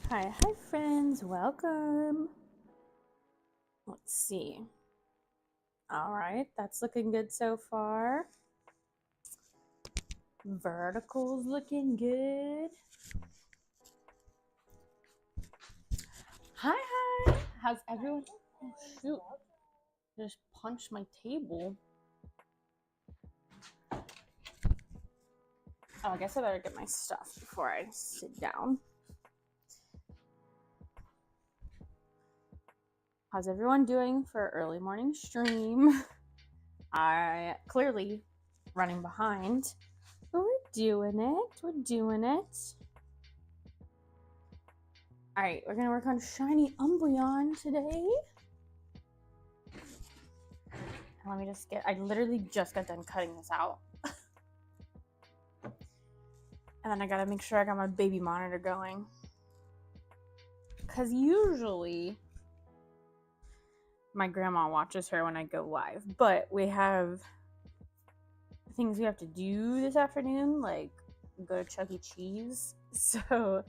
Hi friends, welcome. Let's see. All right, that's looking good so far. Vertical's looking good. Hi. How's everyone? Oh, shoot. Just punched my table. Oh, I guess I better get my stuff before I sit down. How's everyone doing for early morning stream? I clearly running behind, but we're doing it. All right, we're gonna work on shiny Umbreon today. Let me just I literally just got done cutting this out. And then I gotta make sure I got my baby monitor going. Because usually my grandma watches her when I go live. But we have things we have to do this afternoon, like go to Chuck E. Cheese. So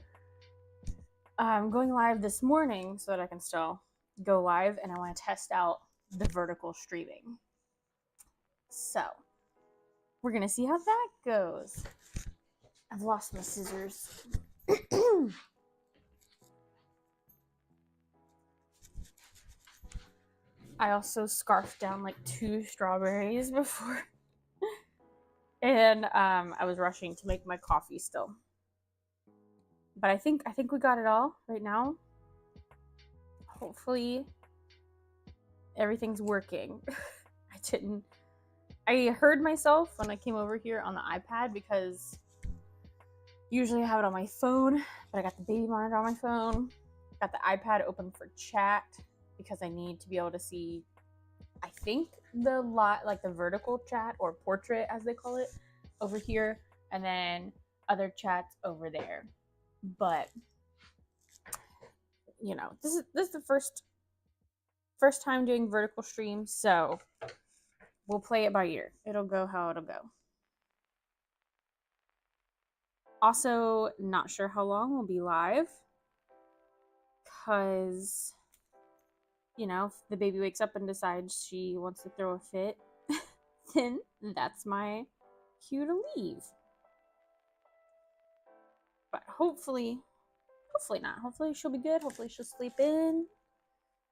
I'm going live this morning so that I can still go live. And I want to test out the vertical streaming. So we're going to see how that goes. I've lost my scissors. I also scarfed down like 2 strawberries before. And I was rushing to make my coffee still. But I think we got it all right now. Hopefully everything's working. I heard myself when I came over here on the iPad because usually I have it on my phone, but I got the baby monitor on my phone. Got the iPad open for chat because I need to be able to see, I think, the vertical chat or portrait as they call it over here, and then other chats over there. But you know, this is the first time doing vertical stream, so we'll play it by ear. It'll go how it'll go. Also, not sure how long we'll be live, because you know, if the baby wakes up and decides she wants to throw a fit, then that's my cue to leave. But hopefully not. Hopefully she'll be good. Hopefully she'll sleep in.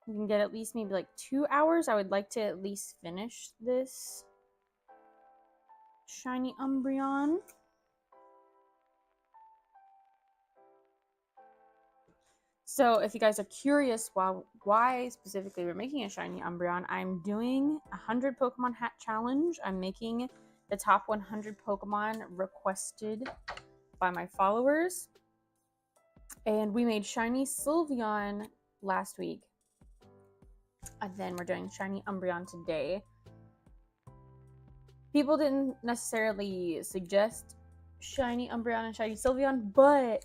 We can get at least maybe like 2 hours. I would like to at least finish this shiny Umbreon. So if you guys are curious why specifically we're making a shiny Umbreon, I'm doing a 100 Pokemon hat challenge. I'm making the top 100 Pokemon requested by my followers. And we made shiny Sylveon last week. And then we're doing shiny Umbreon today. People didn't necessarily suggest shiny Umbreon and shiny Sylveon, but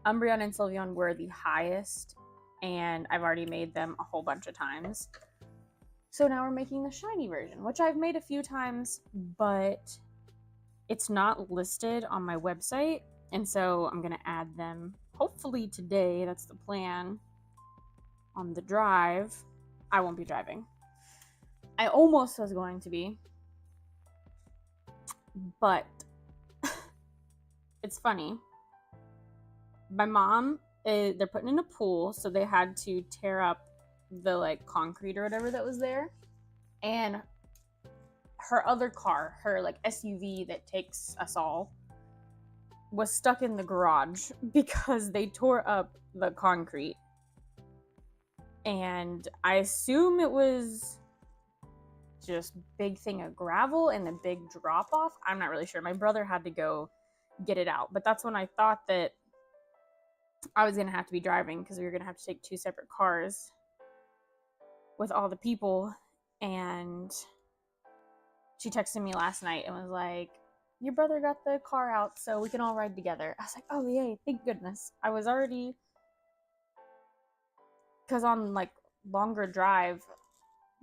Umbreon and Sylveon were the highest, and I've already made them a whole bunch of times. So now we're making the shiny version, which I've made a few times, but it's not listed on my website, and so I'm going to add them hopefully today. That's the plan. On the drive. I won't be driving. I almost was going to be, but it's funny. My mom, they're putting in a pool, so they had to tear up the concrete or whatever that was there, and her other car, her SUV that takes us all, was stuck in the garage because they tore up the concrete. And I assume it was just big thing of gravel and a big drop off. I'm not really sure. My brother had to go get it out, but that's when I thought that I was gonna have to be driving because we were gonna have to take 2 separate cars with all the people. And she texted me last night and was like, your brother got the car out so we can all ride together. I was like, oh yay, thank goodness. I was already, because on longer drives,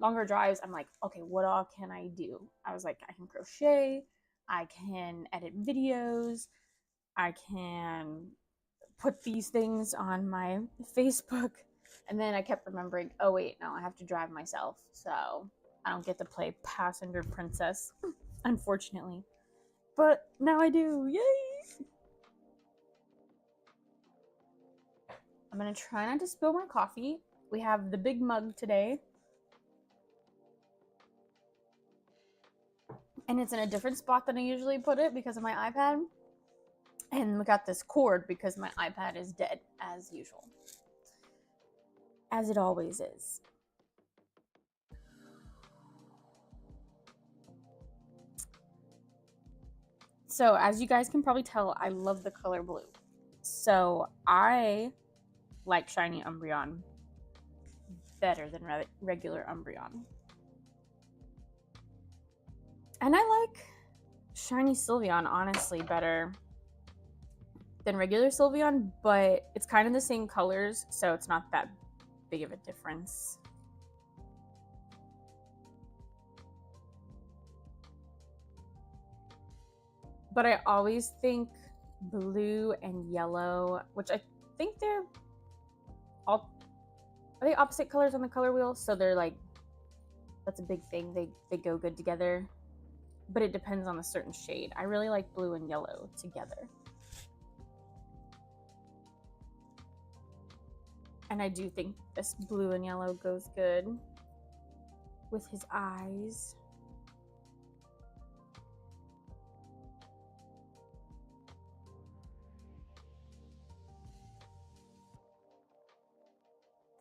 I'm like, okay, what all can I do? I was like, I can crochet, I can edit videos, I can put these things on my Facebook, and then I kept remembering, oh wait, no, I have to drive myself, so I don't get to play passenger princess, unfortunately. But now I do, yay! I'm gonna try not to spill my coffee. We have the big mug today, and it's in a different spot than I usually put it because of my iPad. And we got this cord because my iPad is dead, as usual. As it always is. So, as you guys can probably tell, I love the color blue. So, I like shiny Umbreon better than regular Umbreon. And I like shiny Sylveon, honestly, better than regular Sylveon, but it's kind of the same colors, so it's not that big of a difference. But I always think blue and yellow, which I think they're all, are they opposite colors on the color wheel? So they're like, that's a big thing. They go good together, but it depends on a certain shade. I really like blue and yellow together. And I do think this blue and yellow goes good with his eyes.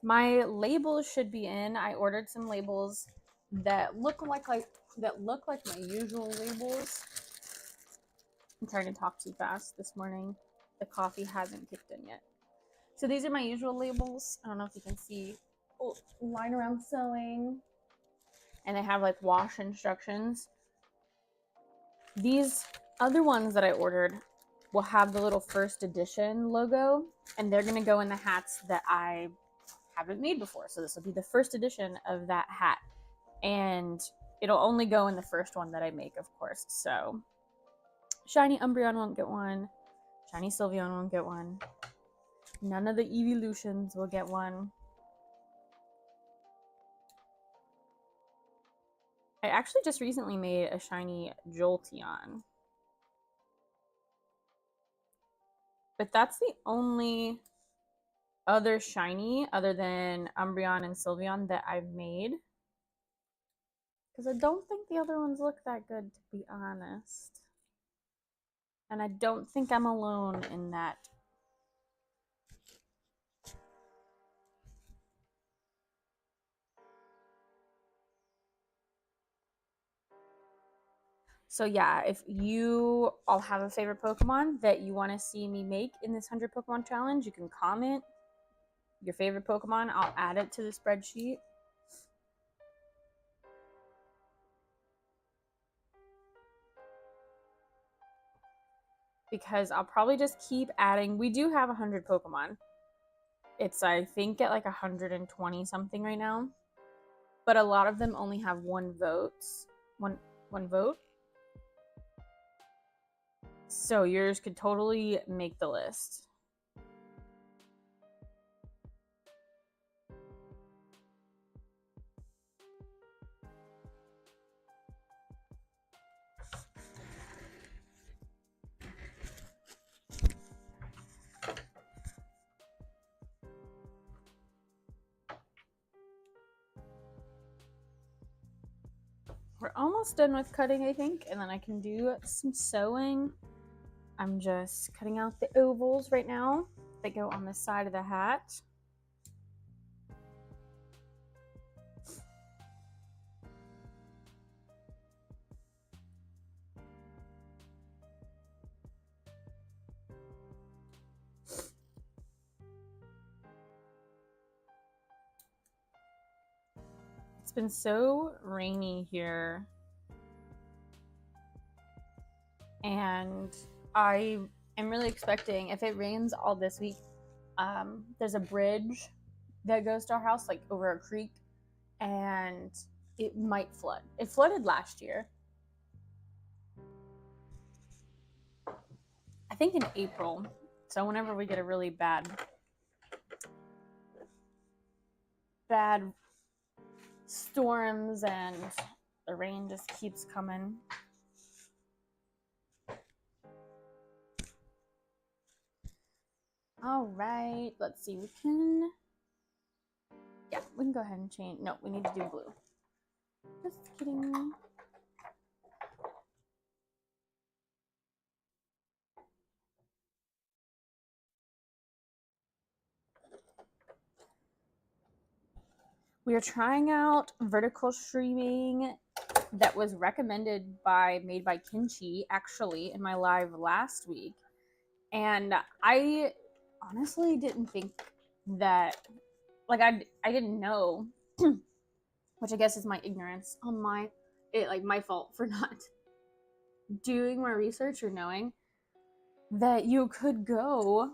My labels should be in. I ordered some labels that look like my usual labels. I'm trying to talk too fast this morning. The coffee hasn't kicked in yet. So these are my usual labels. I don't know if you can see. Oh, line around sewing. And they have like wash instructions. These other ones that I ordered will have the little first edition logo, and they're going to go in the hats that I haven't made before. So this will be the first edition of that hat, and it'll only go in the first one that I make, of course. So shiny Umbreon won't get one, shiny Sylveon won't get one, none of the evolutions will get one. I actually just recently made a shiny Jolteon, but that's the only other shiny other than Umbreon and Sylveon that I've made, because I don't think the other ones look that good, to be honest. And I don't think I'm alone in that. So yeah, if you all have a favorite Pokemon that you want to see me make in this 100 Pokemon challenge, you can comment your favorite Pokemon. I'll add it to the spreadsheet. Because I'll probably just keep adding. We do have 100 Pokemon. It's, I think, at like 120 something right now. But a lot of them only have one vote. So yours could totally make the list. We're almost done with cutting, I think, and then I can do some sewing. I'm just cutting out the ovals right now that go on the side of the hat. It's been so rainy here, and I am really expecting, if it rains all this week, there's a bridge that goes to our house, like over a creek, and it might flood. It flooded last year, I think in April. So whenever we get a really bad storms and the rain just keeps coming. All right, let's see. We can go ahead and change. No, we need to do blue. Just kidding. We are trying out vertical streaming that was recommended made by Kimchi, actually, in my live last week. And I honestly didn't think that, like, I didn't know, which I guess is my ignorance on my fault for not doing more research or knowing that you could go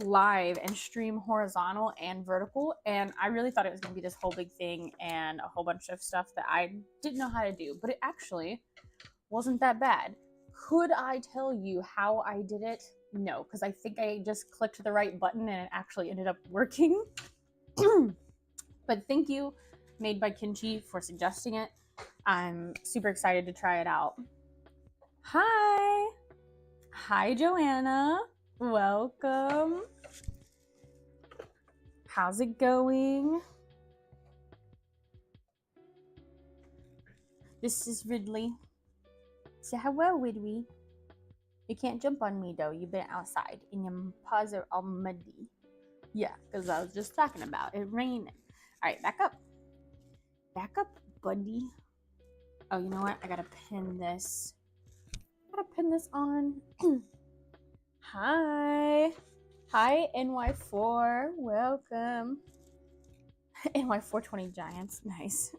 live and stream horizontal and vertical, and I really thought it was going to be this whole big thing and a whole bunch of stuff that I didn't know how to do, but it actually wasn't that bad. Could I tell you how I did it? No, because I think I just clicked the right button and it actually ended up working. But thank you, Made by Kimchi, for suggesting it. I'm super excited to try it out. Hi Joanna, welcome. How's it going? This is Ridley. Say hello, Ridley. You can't jump on me though, you've been outside and your paws are all muddy. Yeah, because I was just talking about it raining. Alright, back up. Back up, buddy. Oh, you know what? I gotta pin this. On. Hi, NY4. Welcome. NY420 Giants. Nice.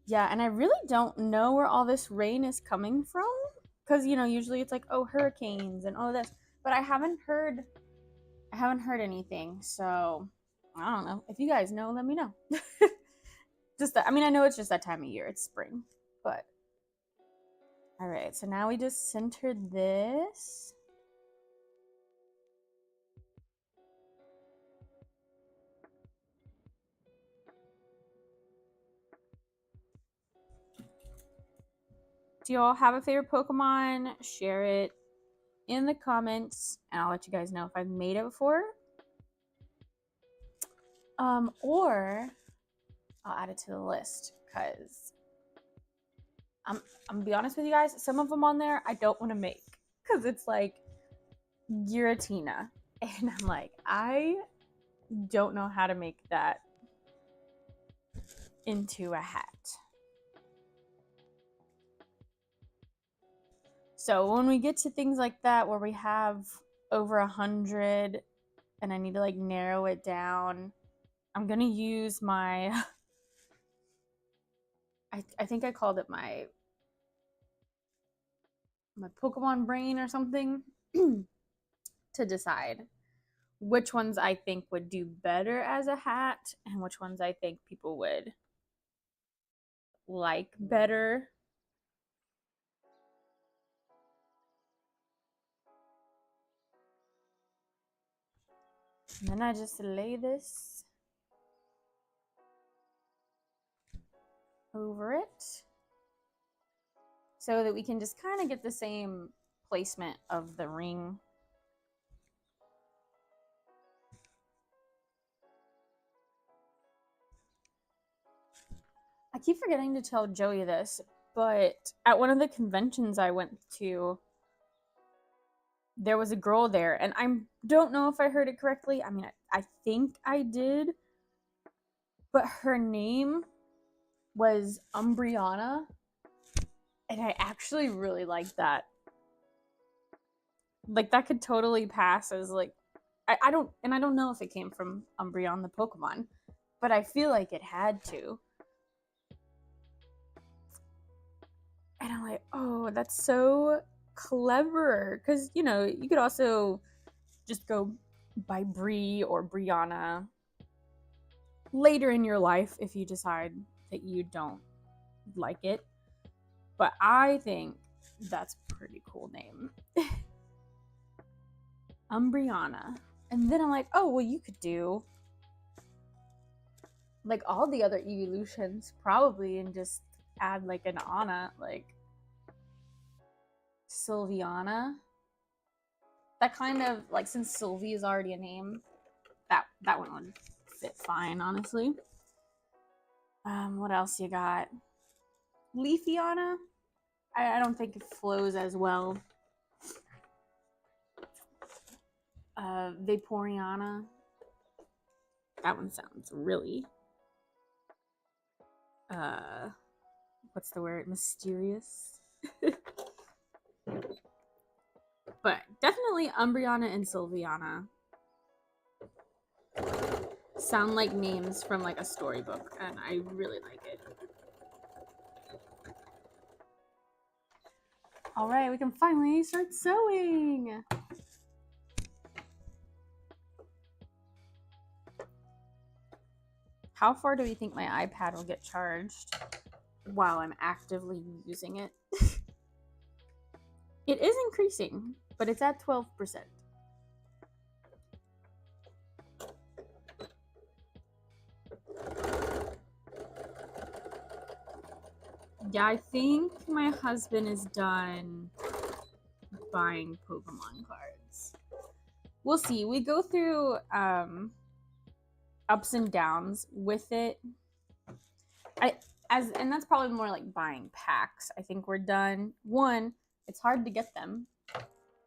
Yeah, and I really don't know where all this rain is coming from. Because, usually it's like, oh, hurricanes and all this. But I haven't heard anything. So, I don't know. If you guys know, let me know. I know it's just that time of year. It's spring. But, all right. So now we just centered this. Do y'all have a favorite Pokemon? Share it in the comments, and I'll let you guys know if I've made it before. Or I'll add it to the list, because I'm gonna be honest with you guys, some of them on there I don't want to make, because it's like Giratina, and I'm like, I don't know how to make that into a hat. So when we get to things like that where we have over 100 and I need to like narrow it down, I'm gonna use my I think I called it my Pokemon brain or something to decide which ones I think would do better as a hat and which ones I think people would like better. And then I just lay this over it so that we can just kind of get the same placement of the ring. I keep forgetting to tell Joey this, but at one of the conventions I went to, there was a girl there, and I don't know if I heard it correctly. I mean, I think I did, but her name was Umbreon, and I actually really liked that. Like, that could totally pass as like, I don't know if it came from Umbreon the Pokemon, but I feel like it had to. And I'm like, oh, that's so clever. Because, you could also just go by Bree or Brianna later in your life if you decide that you don't like it. But I think that's a pretty cool name. Umbreon. And then I'm like, oh, well, you could do like all the other evolutions probably and just add like an Ana, like Sylviana. That kind of like, since Sylvie is already a name, that one would fit fine, honestly. What else you got? Leafeana. I don't think it flows as well. Vaporeana. That one sounds really what's the word? Mysterious. But definitely Umbreon and Sylviana sound like names from like a storybook, and I really like it. All right, we can finally start sewing. How far do we think my iPad will get charged while I'm actively using it? It is increasing, but it's at 12%. Yeah, I think my husband is done buying Pokemon cards. We'll see. We go through ups and downs with it. And that's probably more like buying packs. I think we're done. One, it's hard to get them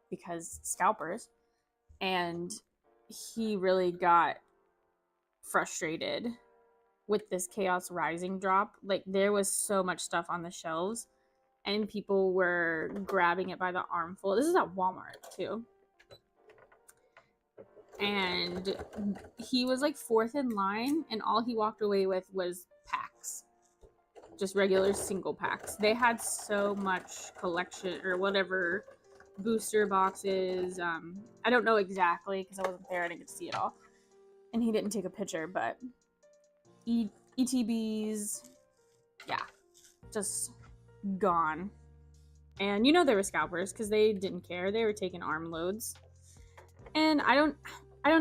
because scalpers, and he really got frustrated with this Chaos Rising drop. Like, there was so much stuff on the shelves and people were grabbing it by the armful. This is at Walmart too. And he was like fourth in line, and all he walked away with was packs, just regular single packs. They had so much collection or whatever, booster boxes. I don't know exactly because I wasn't there. I didn't get to see it all, and he didn't take a picture. But ETBs, yeah, just gone. And you know they were scalpers because they didn't care. They were taking arm loads, and I don't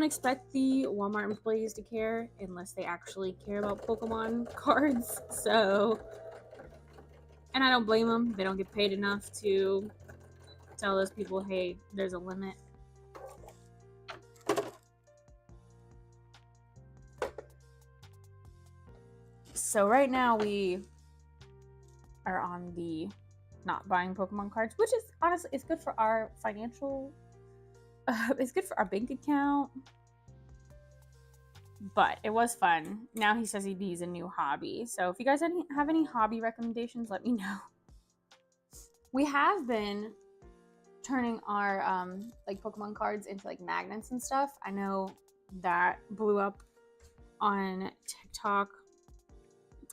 expect the Walmart employees to care unless they actually care about Pokemon cards. So, and I don't blame them. They don't get paid enough to tell those people, hey, there's a limit. So right now we are on the not buying Pokemon cards, which is honestly, it's good for our financial, it's good for our bank account. But it was fun. Now he says he needs a new hobby. So if you guys have any hobby recommendations, let me know. We have been turning our like Pokemon cards into like magnets and stuff. I know that blew up on TikTok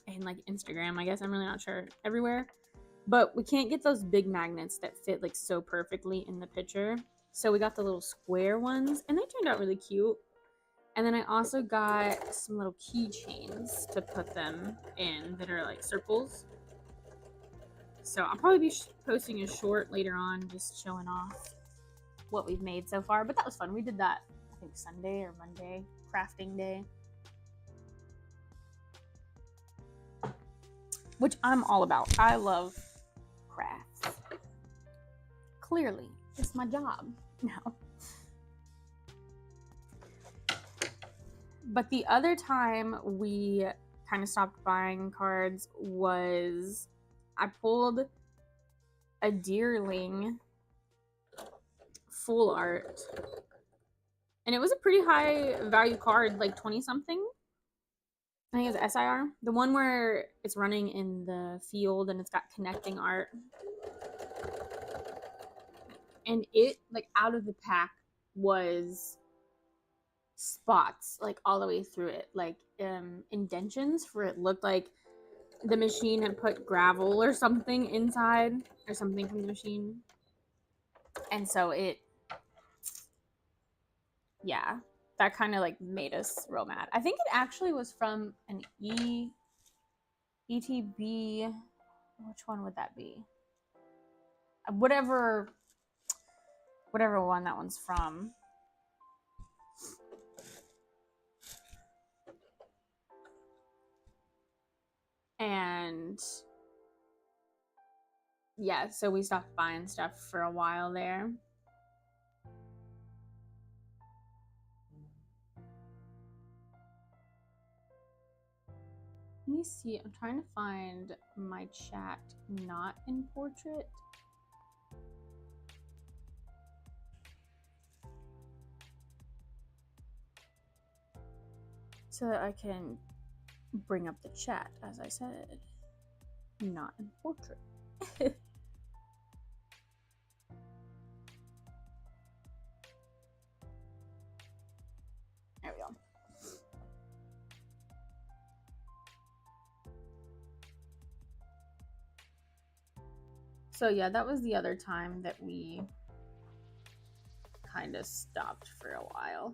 and like Instagram, I guess. I'm really not sure, everywhere. But we can't get those big magnets that fit like so perfectly in the picture. So we got the little square ones, and they turned out really cute. And then I also got some little keychains to put them in that are like circles. So I'll probably be posting a short later on just showing off what we've made so far. But that was fun. We did that, I think, Sunday or Monday, crafting day. Which I'm all about. I love crafts. Clearly, it's my job now. But the other time we kind of stopped buying cards was I pulled a Deerling full art. And it was a pretty high value card, like 20 something. I think it's SIR. The one where it's running in the field and it's got connecting art. And it, like, out of the pack was spots, like, all the way through it. Like, indentions where it looked like the machine had put gravel or something inside, or something from the machine. And so it, yeah, that kind of like made us real mad. I think it actually was from an ETB which one would that be? Whatever one that one's from. And yeah, so we stopped buying stuff for a while there. Let me see. I'm trying to find my chat not in portrait. So that I can bring up the chat, as I said. Not in portrait. There we go. So yeah, that was the other time that we kind of stopped for a while.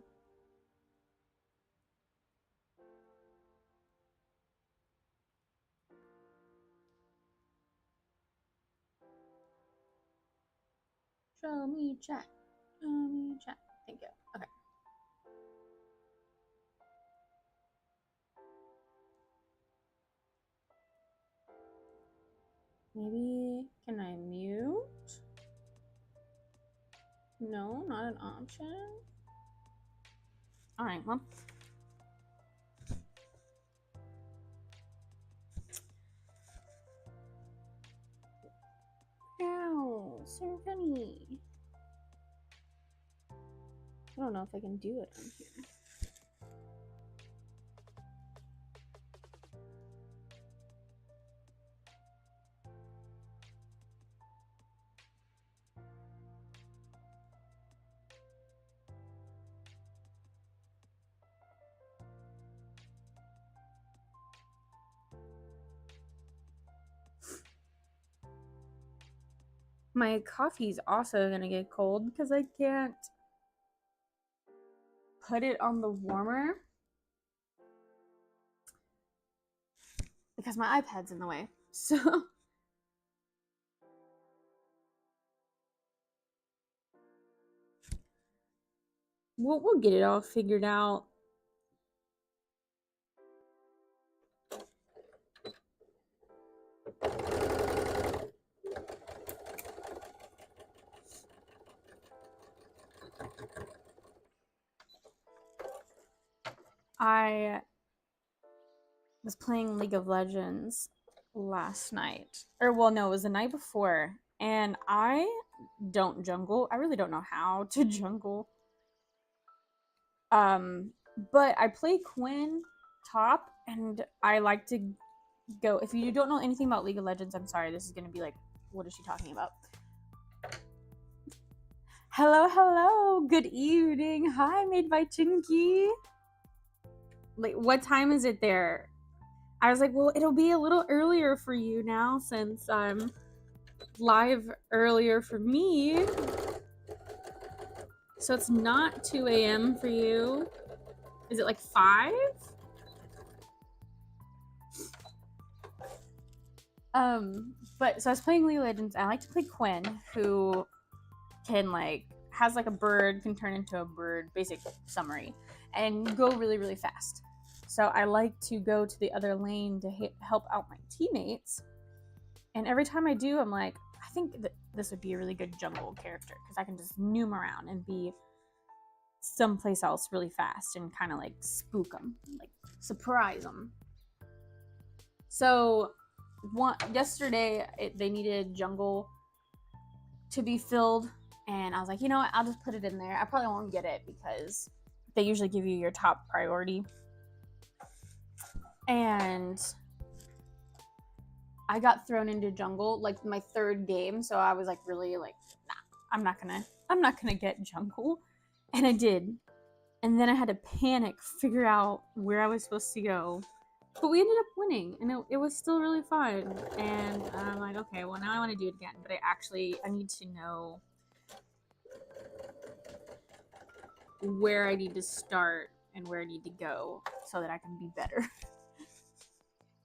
Show me chat. Show me chat. Thank you. Okay. Maybe, can I mute? No, not an option. All right, well. Ow, so funny. I don't know if I can do it on here. My coffee's also gonna get cold because I can't put it on the warmer because my iPad's in the way. So we'll get it all figured out. I was playing League of Legends last night. Or, well, no, it was the night before. And I don't jungle. I really don't know how to jungle. But I play Quinn top, and I like to go. If you don't know anything about League of Legends, I'm sorry. This is going to be like, what is she talking about? Hello, hello. Good evening. Hi, made by Chinky. Like, what time is it there? I was like, well, it'll be a little earlier for you now since I'm live earlier for me. So it's not 2 a.m. for you. Is it like 5? But so I was playing League of Legends. I like to play Quinn, who can has a bird, can turn into a bird, basic summary, and go really, really fast. So I like to go to the other lane to help out my teammates. And every time I do, I'm like, I think that this would be a really good jungle character because I can just noom around and be someplace else really fast and kind of spook them, surprise them. So yesterday they needed jungle to be filled, and I was like, you know what, I'll just put it in there. I probably won't get it because they usually give you your top priority. And I got thrown into jungle my third game, so I was really nah, I'm not gonna get jungle. And I did. And then I had to panic, figure out where I was supposed to go. But we ended up winning, and it was still really fun. And I'm like, okay, well, now I want to do it again. But I need to know where I need to start and where I need to go so that I can be better.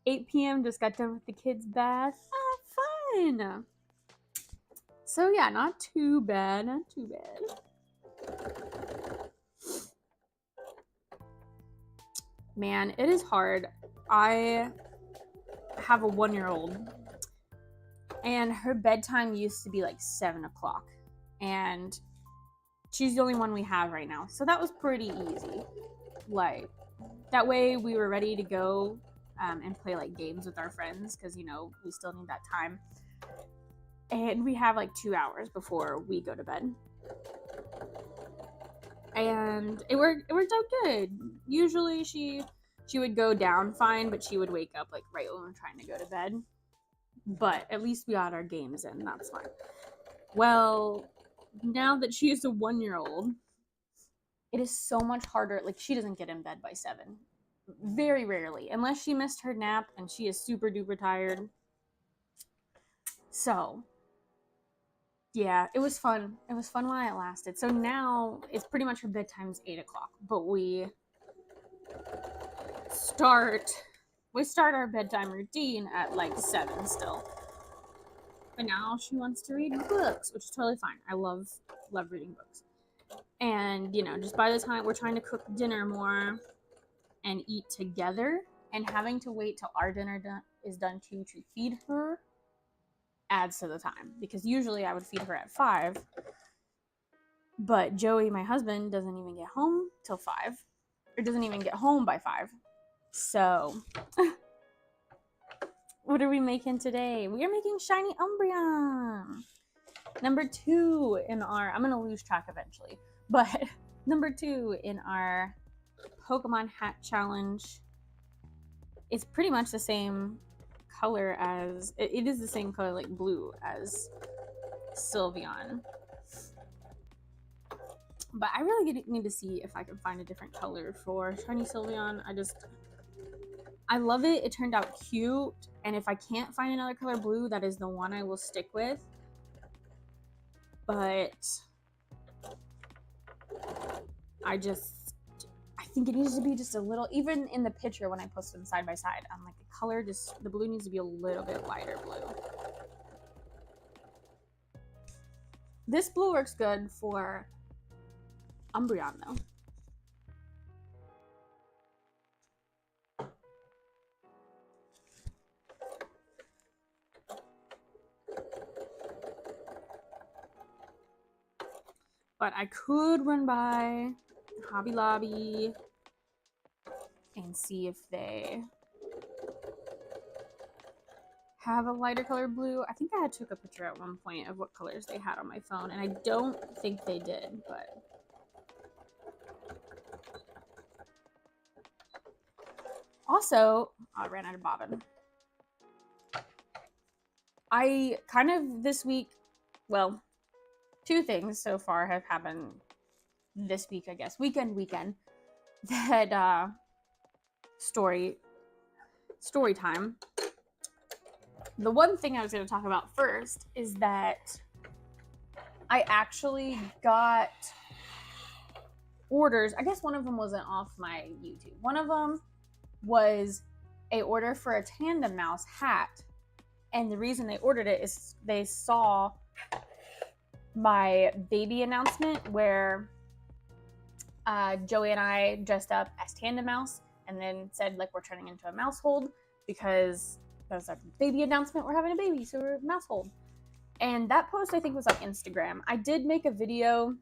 8 p.m. just got done with the kids' bath. fun. So yeah, not too bad, not too bad. Man, it is hard. I have a 1-year-old, and her bedtime used to be like 7 o'clock, and she's the only one we have right now, so that was pretty easy. Like, that way we were ready to go and play like games with our friends, because, you know, we still need that time, and we have like 2 hours before we go to bed, and it worked out good. Usually she would go down fine, but she would wake up like right when we're trying to go to bed. But at least we got our games in. That's fine. Well, now that she is a 1-year-old, it is so much harder. Like, she doesn't get in bed by 7. Very rarely. Unless she missed her nap and she is super duper tired. So, yeah, it was fun. It was fun while it lasted. So now it's pretty much her bedtime's 8 o'clock. But we start our bedtime routine at like 7 still. But now she wants to read books, which is totally fine. I love reading books. And, you know, just by the time we're trying to cook dinner more and eat together, and having to wait till our dinner is done too to feed her adds to the time. Because usually I would feed her at 5. But Joey, my husband, doesn't even get home till 5. Or doesn't even get home by 5. So, what are we making today? We are making shiny Umbreon. Number 2 in our, I'm going to lose track eventually, but number 2 in our Pokemon hat challenge. It's pretty much the same color as, it is the same color, like blue, as Sylveon. But I really need to see if I can find a different color for shiny Sylveon. I love it. It turned out cute. And if I can't find another color blue, that is the one I will stick with. But I think it needs to be just a little, even in the picture when I post them side by side, I'm like, the blue needs to be a little bit lighter blue. This blue works good for Umbreon though. But I could run by Hobby Lobby and see if they have a lighter color blue. I think I had took a picture at one point of what colors they had on my phone, and I don't think they did, but also, I ran out of bobbin. I kind of this week, well, 2 things so far have happened this week, I guess. Weekend. That story time. The one thing I was going to talk about first is that I actually got orders. I guess one of them wasn't off my YouTube. One of them was a order for a Tandem Mouse hat. And the reason they ordered it is they saw my baby announcement where Joey and I dressed up as Tandem Mouse and then said, like, we're turning into a mousehold because that was our baby announcement. We're having a baby, so we're a mousehold. And that post, I think, was on Instagram. I did make a video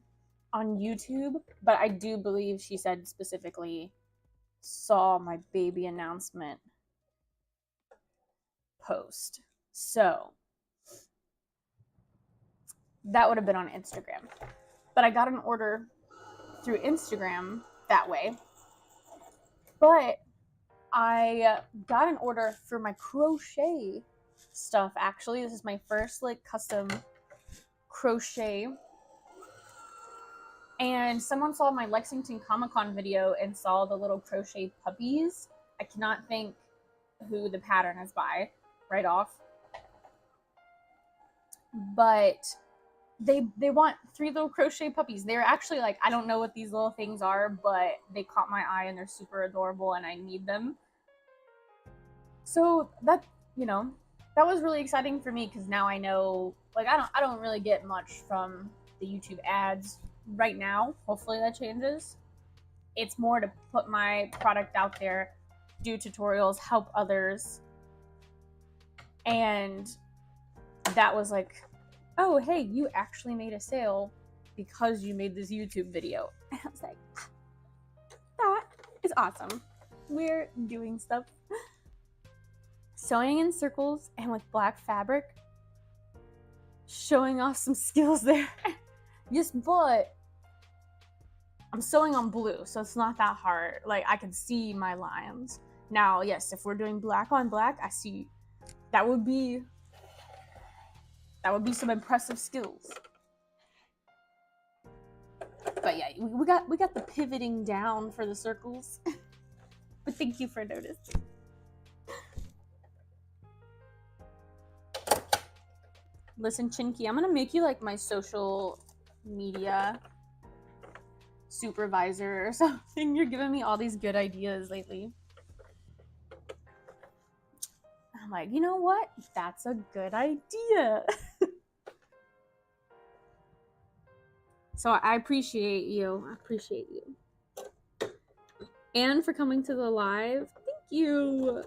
on YouTube, but I do believe she said specifically saw my baby announcement post. So that would have been on Instagram. But I got an order through Instagram that way. But I got an order for my crochet stuff, actually. This is my first, like, custom crochet. And someone saw my Lexington Comic-Con video and saw the little crochet puppies. I cannot think who the pattern is by right off. But they want 3 little crochet puppies. They're actually, like, I don't know what these little things are, but they caught my eye and they're super adorable and I need them. So that, you know, that was really exciting for me because now I know, like, I don't really get much from the YouTube ads right now. Hopefully that changes. It's more to put my product out there, do tutorials, help others. And that was like, oh, hey, you actually made a sale because you made this YouTube video. And I was like, that is awesome. We're doing stuff. Sewing in circles and with black fabric. Showing off some skills there. Yes, but I'm sewing on blue, so it's not that hard. Like, I can see my lines. Now, yes, if we're doing black on black, I see that would be some impressive skills. But yeah, we got the pivoting down for the circles. But thank you for noticing. Listen, Chinky, I'm gonna make you like my social media supervisor or something. You're giving me all these good ideas lately. I'm like, you know what? That's a good idea. So I appreciate you. I appreciate you. And for coming to the live, thank you.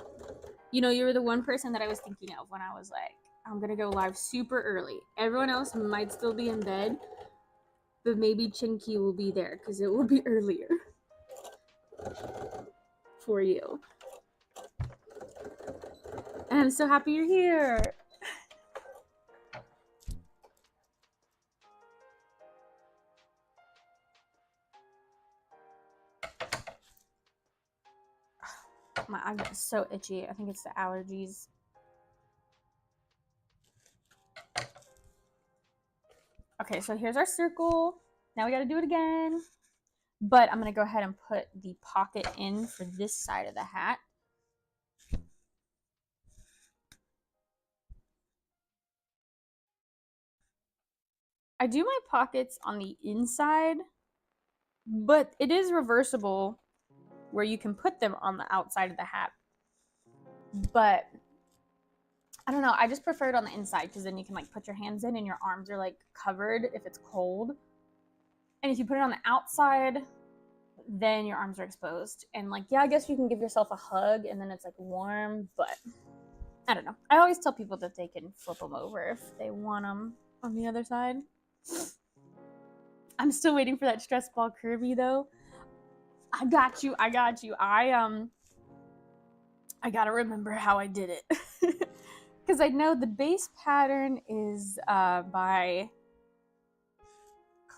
You know, you were the one person that I was thinking of when I was like, I'm gonna go live super early. Everyone else might still be in bed, but maybe Chinky will be there because it will be earlier for you. And I'm so happy you're here. My eyes are so itchy. I think it's the allergies. Okay, so here's our circle. Now we gotta do it again. But I'm gonna go ahead and put the pocket in for this side of the hat. I do my pockets on the inside, but it is reversible where you can put them on the outside of the hat. But I don't know, I just prefer it on the inside because then you can like put your hands in and your arms are like covered if it's cold. And if you put it on the outside, then your arms are exposed. And like, yeah, I guess you can give yourself a hug and then it's like warm, but I don't know. I always tell people that they can flip them over if they want them on the other side. I'm still waiting for that stress ball Kirby though. I got you. I gotta remember how I did it. Because I know the base pattern is by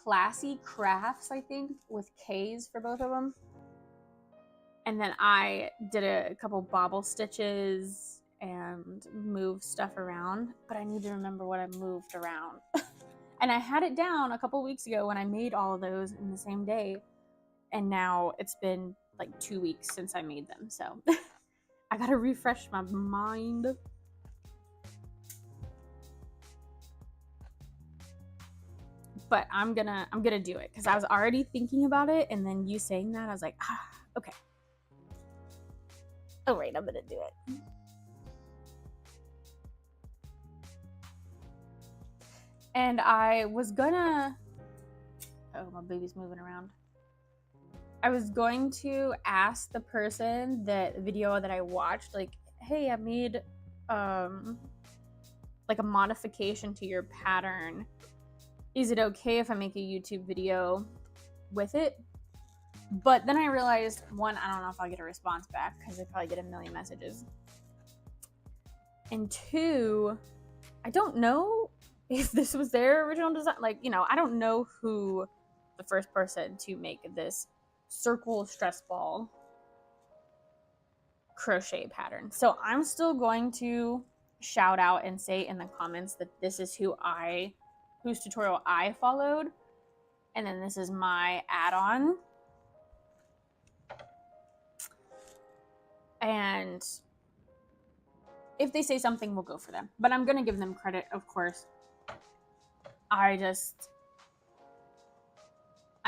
Classy Crafts, I think, with K's for both of them. And then I did a couple bobble stitches and moved stuff around, but I need to remember what I moved around. And I had it down a couple weeks ago when I made all of those in the same day. And now it's been like 2 weeks since I made them. So I gotta refresh my mind. But I'm gonna do it because I was already thinking about it, and then you saying that, I was like, okay. All right, I'm gonna do it. And I was gonna, oh, my baby's moving around. I was going to ask the person that video that I watched, like, hey, I made like a modification to your pattern. Is it okay if I make a YouTube video with it? But then I realized, one, I don't know if I'll get a response back because I probably get a million messages. And two, I don't know if this was their original design. Like, you know, I don't know who the first person to make this circle stress ball crochet pattern. So I'm still going to shout out and say in the comments that this is whose tutorial I followed. And then this is my add-on. And if they say something, we'll go for them. But I'm going to give them credit, of course. I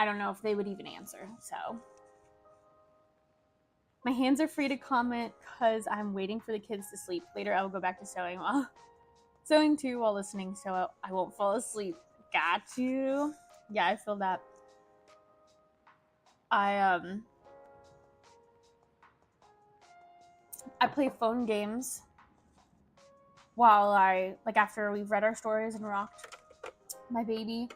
don't know if they would even answer, so. My hands are free to comment because I'm waiting for the kids to sleep. Later, I will go back to sewing while sewing too while listening, so I won't fall asleep. Got you. Yeah, I feel that. I play phone games while after we've read our stories and rocked my baby,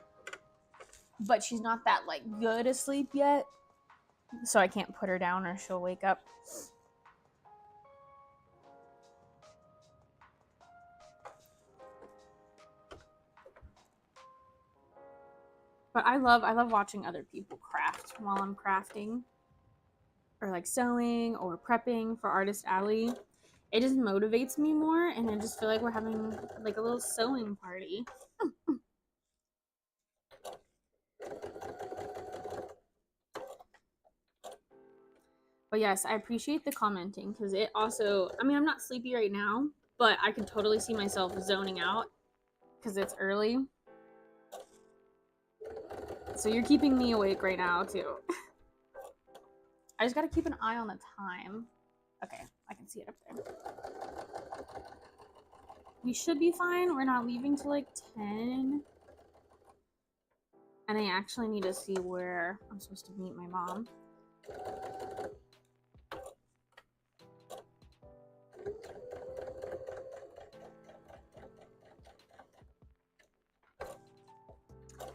but she's not that good asleep yet, so I can't put her down or she'll wake up. But I love watching other people craft while I'm crafting or sewing or prepping for Artist Alley. It just motivates me more, and I just feel like we're having a little sewing party. But yes, I appreciate the commenting because it also, I mean, I'm not sleepy right now, but I can totally see myself zoning out because it's early. So you're keeping me awake right now too. I just gotta keep an eye on the time. Okay, I can see it up there. We should be fine. We're not leaving till 10. And I actually need to see where I'm supposed to meet my mom.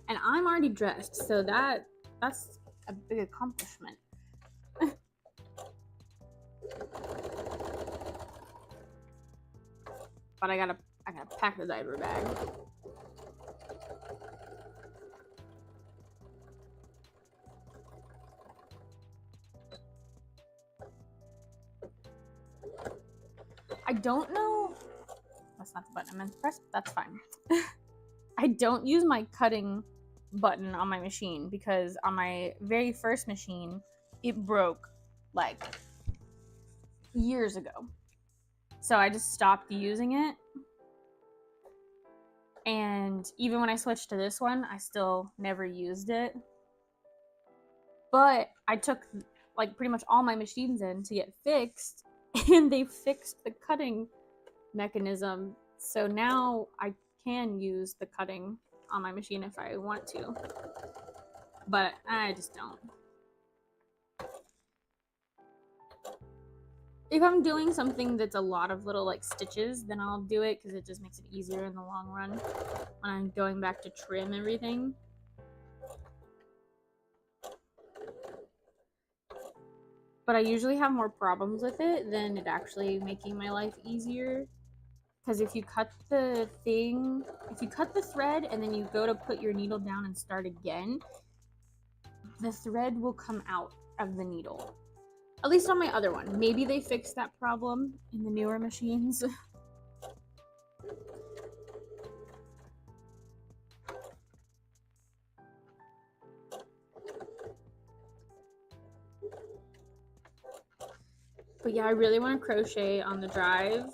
And I'm already dressed, so that's a big accomplishment. But I gotta pack the diaper bag. I don't know. That's not the button I meant to press. That's fine. I don't use my cutting button on my machine because on my very first machine, it broke years ago. So I just stopped using it. And even when I switched to this one, I still never used it. But I took pretty much all my machines in to get fixed, and they fixed the cutting mechanism. So now I can use the cutting on my machine if I want to. But I just don't. If I'm doing something that's a lot of little stitches, then I'll do it because it just makes it easier in the long run when I'm going back to trim everything. But I usually have more problems with it than it actually making my life easier. Because if you cut the thread and then you go to put your needle down and start again, the thread will come out of the needle. At least on my other one. Maybe they fixed that problem in the newer machines. But yeah, I really want to crochet on the drive.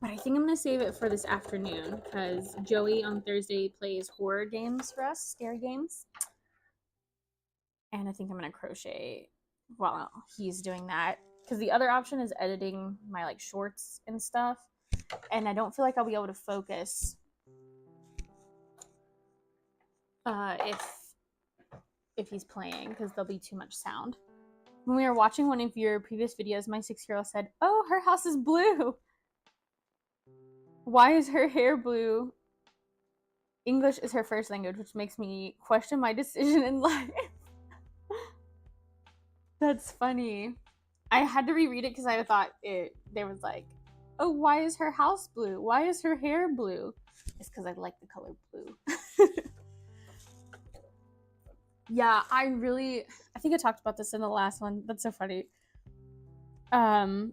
But I think I'm going to save it for this afternoon because Joey on Thursday plays horror games for us, scary games. And I think I'm going to crochet while he's doing that. Because the other option is editing my shorts and stuff. And I don't feel like I'll be able to focus if he's playing because there'll be too much sound. When we were watching one of your previous videos, my 6-year-old said, "Oh, her house is blue. Why is her hair blue?" English is her first language, which makes me question my decision in life. That's funny. I had to reread it because I thought there was "Oh, why is her house blue? Why is her hair blue?" It's because I like the color blue. Yeah, I think I talked about this in the last one. That's so funny. I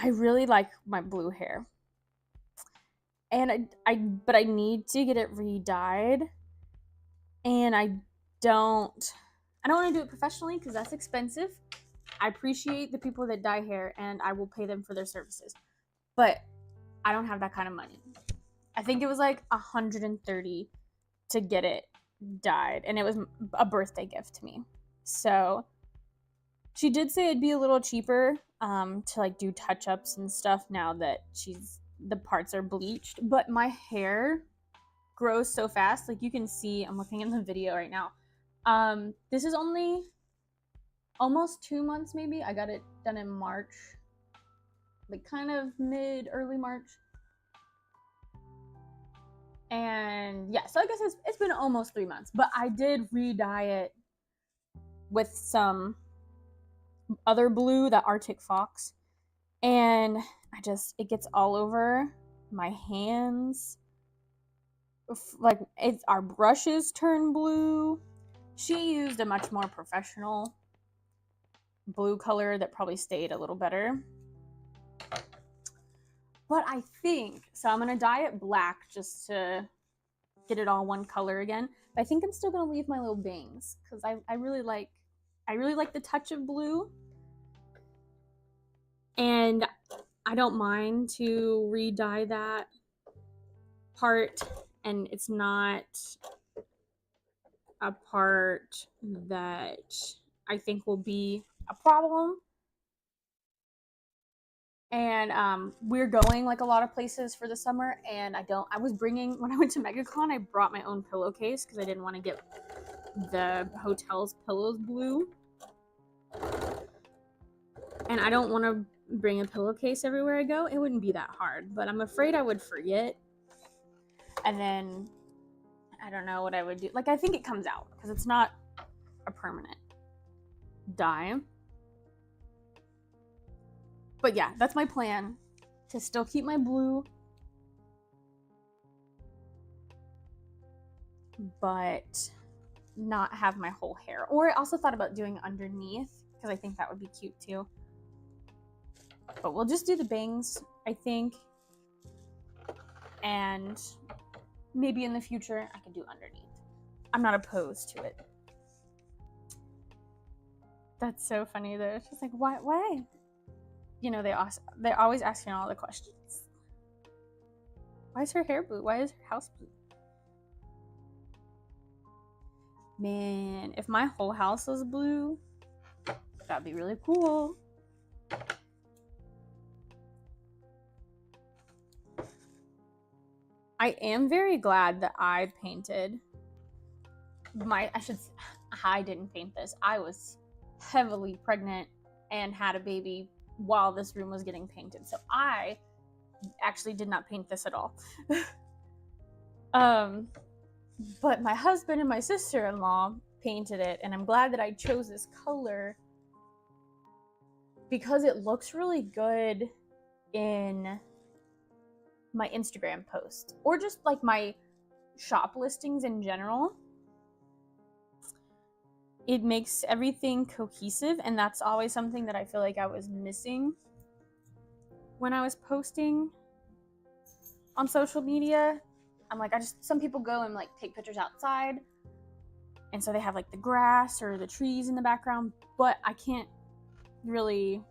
really like my blue hair. And but I need to get it re-dyed. And I don't want to do it professionally because that's expensive. I appreciate the people that dye hair and I will pay them for their services. But I don't have that kind of money. I think it was $130 to get it dyed, and it was a birthday gift to me. So She did say it'd be a little cheaper to like do touch-ups and stuff now that the parts are bleached, but my hair grows so fast. Like you can see, I'm looking in the video right now. This is only almost 2 months maybe. I got it done in March, like kind of early March. And yeah, so I guess it's been almost 3 months, but I did re-dye it with some other blue, that Arctic Fox, and it gets all over my hands. Like our brushes turn blue. She used a much more professional blue color that probably stayed a little better. But I think, so I'm gonna dye it black just to get it all one color again. But I think I'm still gonna leave my little bangs because I really like the touch of blue. And I don't mind to re-dye that part, and it's not a part that I think will be a problem. And we're going like a lot of places for the summer, and I was bringing, when I went to MegaCon, I brought my own pillowcase because I didn't want to get the hotel's pillows blue. And I don't want to bring a pillowcase everywhere I go. It wouldn't be that hard, but I'm afraid I would forget. And then I don't know what I would do. Like, I think it comes out because it's not a permanent dye. But yeah, that's my plan, to still keep my blue, but not have my whole hair. Or I also thought about doing underneath because I think that would be cute too. But we'll just do the bangs, I think. And maybe in the future I can do underneath. I'm not opposed to it. That's so funny though. It's just like, why? You know, they're always asking all the questions. Why is her hair blue? Why is her house blue? Man, if my whole house was blue, that'd be really cool. I am very glad that I painted I didn't paint this. I was heavily pregnant and had a baby while this room was getting painted. So I actually did not paint this at all. But my husband and my sister-in-law painted it, and I'm glad that I chose this color because it looks really good in my Instagram posts or just like my shop listings in general. It makes everything cohesive, and that's always something that I feel like I was missing when I was posting on social media. I'm like, some people go and like take pictures outside, and so they have like the grass or the trees in the background, but I can't really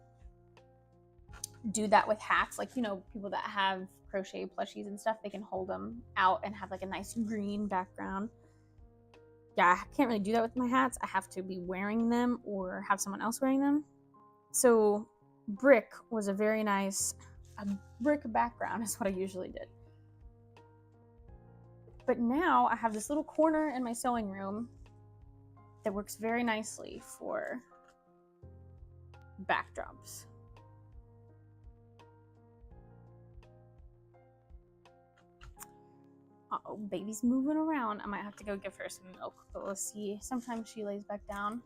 do that with hats. Like, you know, people that have crochet plushies and stuff, they can hold them out and have like a nice green background. Yeah, I can't really do that with my hats. I have to be wearing them or have someone else wearing them. So brick was a brick background is what I usually did. But now I have this little corner in my sewing room that works very nicely for backdrops. Uh-oh, baby's moving around. I might have to go give her some milk, but we'll see. Sometimes she lays back down,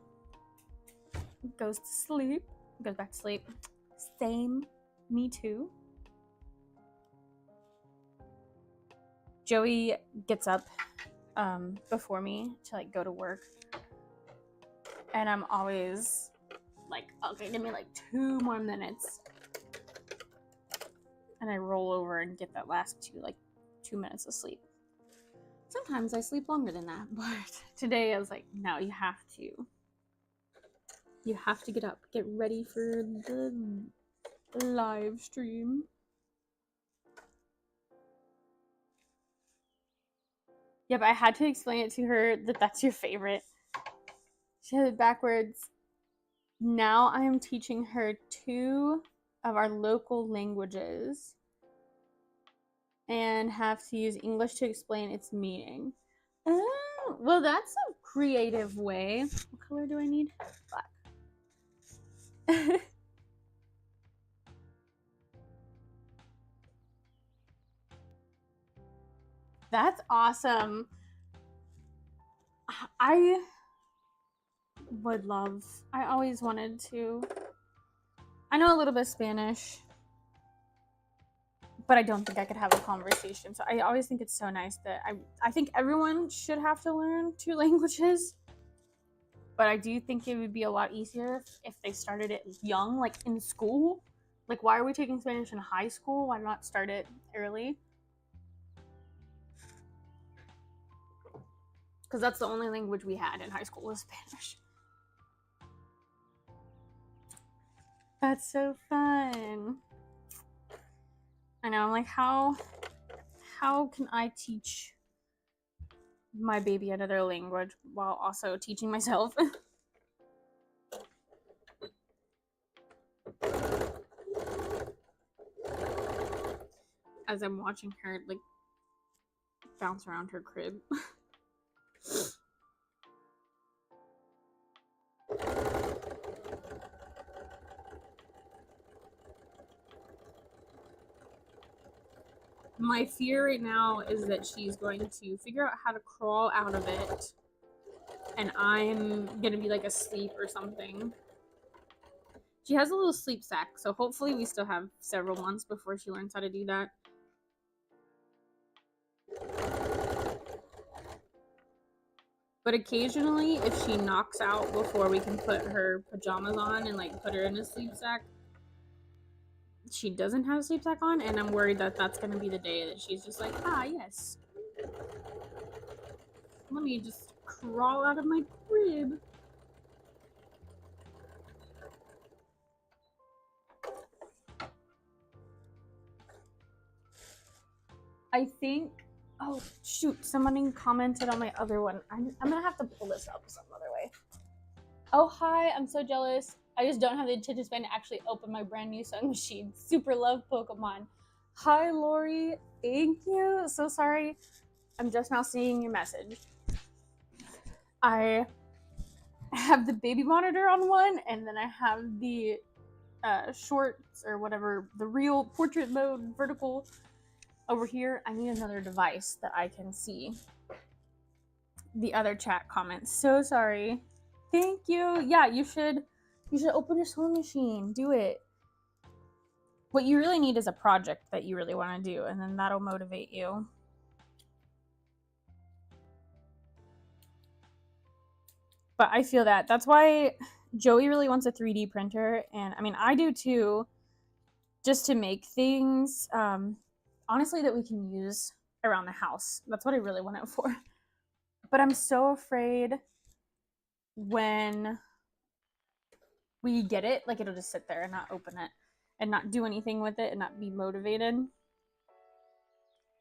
goes to sleep, goes back to sleep. Same, me too. Joey gets up before me to like go to work, and I'm always like, okay, give me like 2 more minutes, and I roll over and get that last 2 minutes of sleep. Sometimes I sleep longer than that, but today I was like, no, you have to get up, get ready for the live stream. Yeah, but I had to explain it to her that that's your favorite. She had it backwards. Now I am teaching her 2 of our local languages and have to use English to explain its meaning. Oh, well, that's a creative way. What color do I need? Black. That's awesome. I would love, I always wanted to. I know a little bit of Spanish, but I don't think I could have a conversation. So I always think it's so nice that I think everyone should have to learn 2 languages. But I do think it would be a lot easier if they started it young, like in school. Like, why are we taking Spanish in high school? Why not start it early? Because that's the only language we had in high school was Spanish. That's so fun. I know, I'm like, how can I teach my baby another language while also teaching myself? As I'm watching her like bounce around her crib. My fear right now is that she's going to figure out how to crawl out of it and I'm gonna be like asleep or something. She has a little sleep sack, so hopefully we still have several months before she learns how to do that. But occasionally, if she knocks out before we can put her pajamas on and like put her in a sleep sack, she doesn't have a sleep sack on, and I'm worried that that's gonna be the day that she's just like, ah, yes, let me just crawl out of my crib. I think, oh shoot, somebody commented on my other one. I'm gonna have to pull this up some other way. Oh, hi, I'm so jealous. I just don't have the attention span to actually open my brand new sewing machine. Super love Pokemon. Hi, Lori. Thank you. So sorry. I'm just now seeing your message. I have the baby monitor on one, and then I have the shorts or whatever, the real portrait mode vertical over here. I need another device that I can see the other chat comments. So sorry. Thank you. Yeah, you should open your sewing machine. Do it. What you really need is a project that you really want to do, and then that'll motivate you. But I feel that. That's why Joey really wants a 3D printer, and I mean, I do too, just to make things, honestly, that we can use around the house. That's what I really want it for. But I'm so afraid when we get it, like it'll just sit there and not open it and not do anything with it and not be motivated.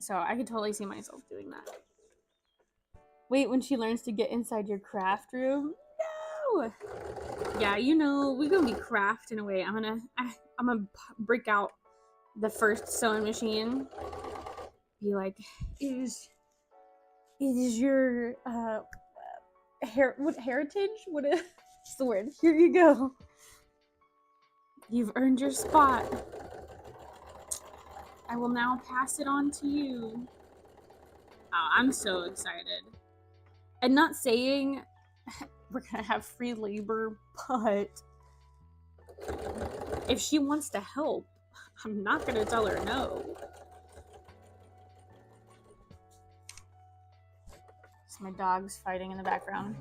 So I could totally see myself doing that. Wait, when she learns to get inside your craft room? No! Yeah, you know, we're gonna be crafting away. I'm gonna break out the first sewing machine. Be like, is your heritage? What is the word? Here you go. You've earned your spot. I will now pass it on to you. Oh, I'm so excited. And not saying we're gonna have free labor, but if she wants to help, I'm not gonna tell her no. It's my dogs fighting in the background.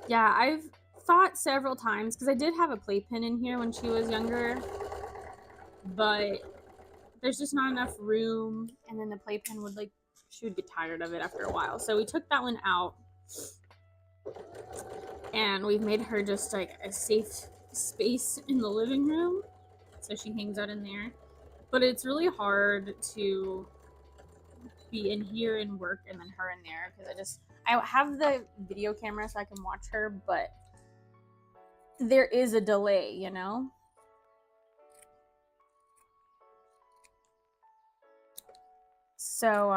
Yeah, I've thought several times, because I did have a playpen in here when she was younger, but there's just not enough room, and then the playpen would like, she would get tired of it after a while. So we took that one out, and we've made her just like a safe space in the living room, so she hangs out in there. But it's really hard to be in here and work and then her in there, because I have the video camera so I can watch her, but there is a delay, you know? So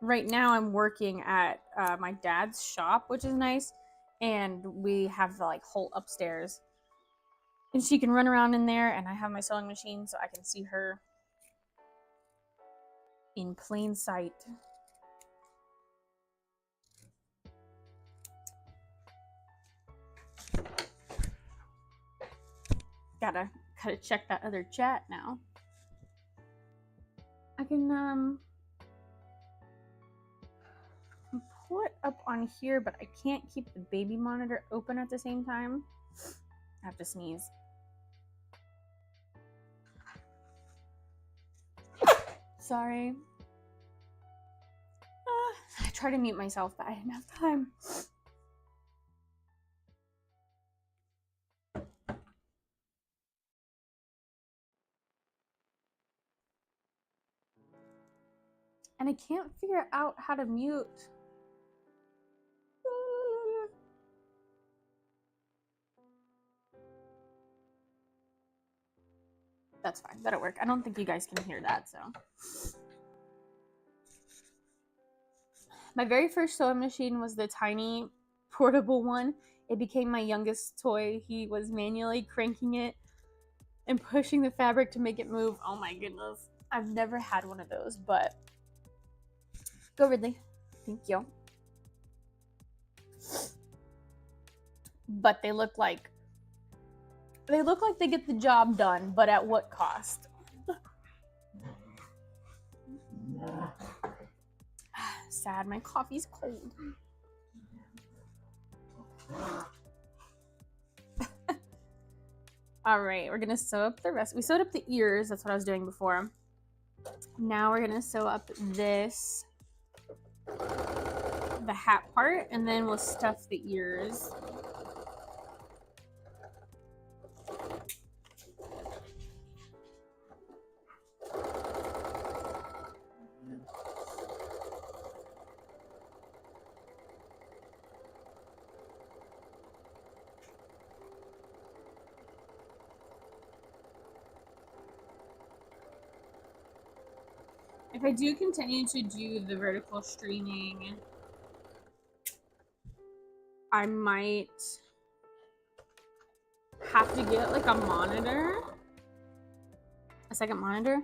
right now I'm working at my dad's shop, which is nice, and we have the like whole upstairs, and she can run around in there, and I have my sewing machine so I can see her in plain sight. Gotta check that other chat now. I can pull it up on here, but I can't keep the baby monitor open at the same time. I have to sneeze. Sorry. I tried to mute myself, but I didn't have time. And I can't figure out how to mute. That's fine. That'll work. I don't think you guys can hear that, so. My very first sewing machine was the tiny portable one. It became my youngest toy. He was manually cranking it and pushing the fabric to make it move. Oh my goodness. I've never had one of those, but go Ridley. Thank you. But they look like they get the job done, but at what cost? Sad, my coffee's cold. All right, we're gonna sew up the rest. We sewed up the ears. That's what I was doing before. Now we're gonna sew up this, the hat part, and then we'll stuff the ears. If I do continue to do the vertical streaming, I might have to get like a monitor, a second monitor,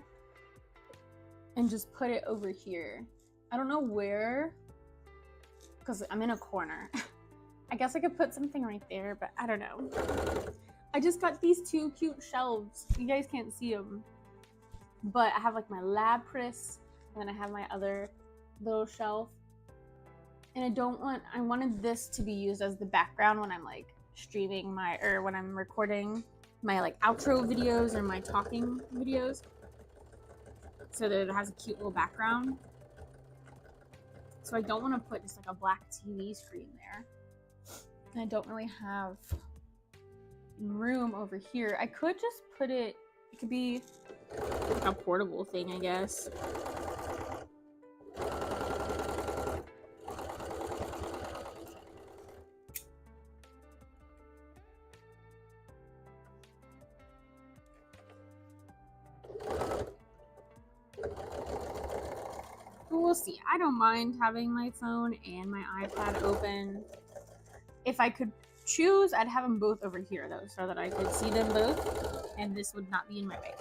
and just put it over here. I don't know where, because I'm in a corner. I guess I could put something right there, but I don't know. I just got these two cute shelves. You guys can't see them, but I have like my lapras, and then I have my other little shelf. And I wanted this to be used as the background when I'm like streaming or when I'm recording my like outro videos or my talking videos, so that it has a cute little background. So I don't want to put just like a black TV screen there. And I don't really have room over here. I could just put it could be like a portable thing, I guess. We'll see. I don't mind having my phone and my iPad open. If I could choose, I'd have them both over here though, so that I could see them both and this would not be in my way.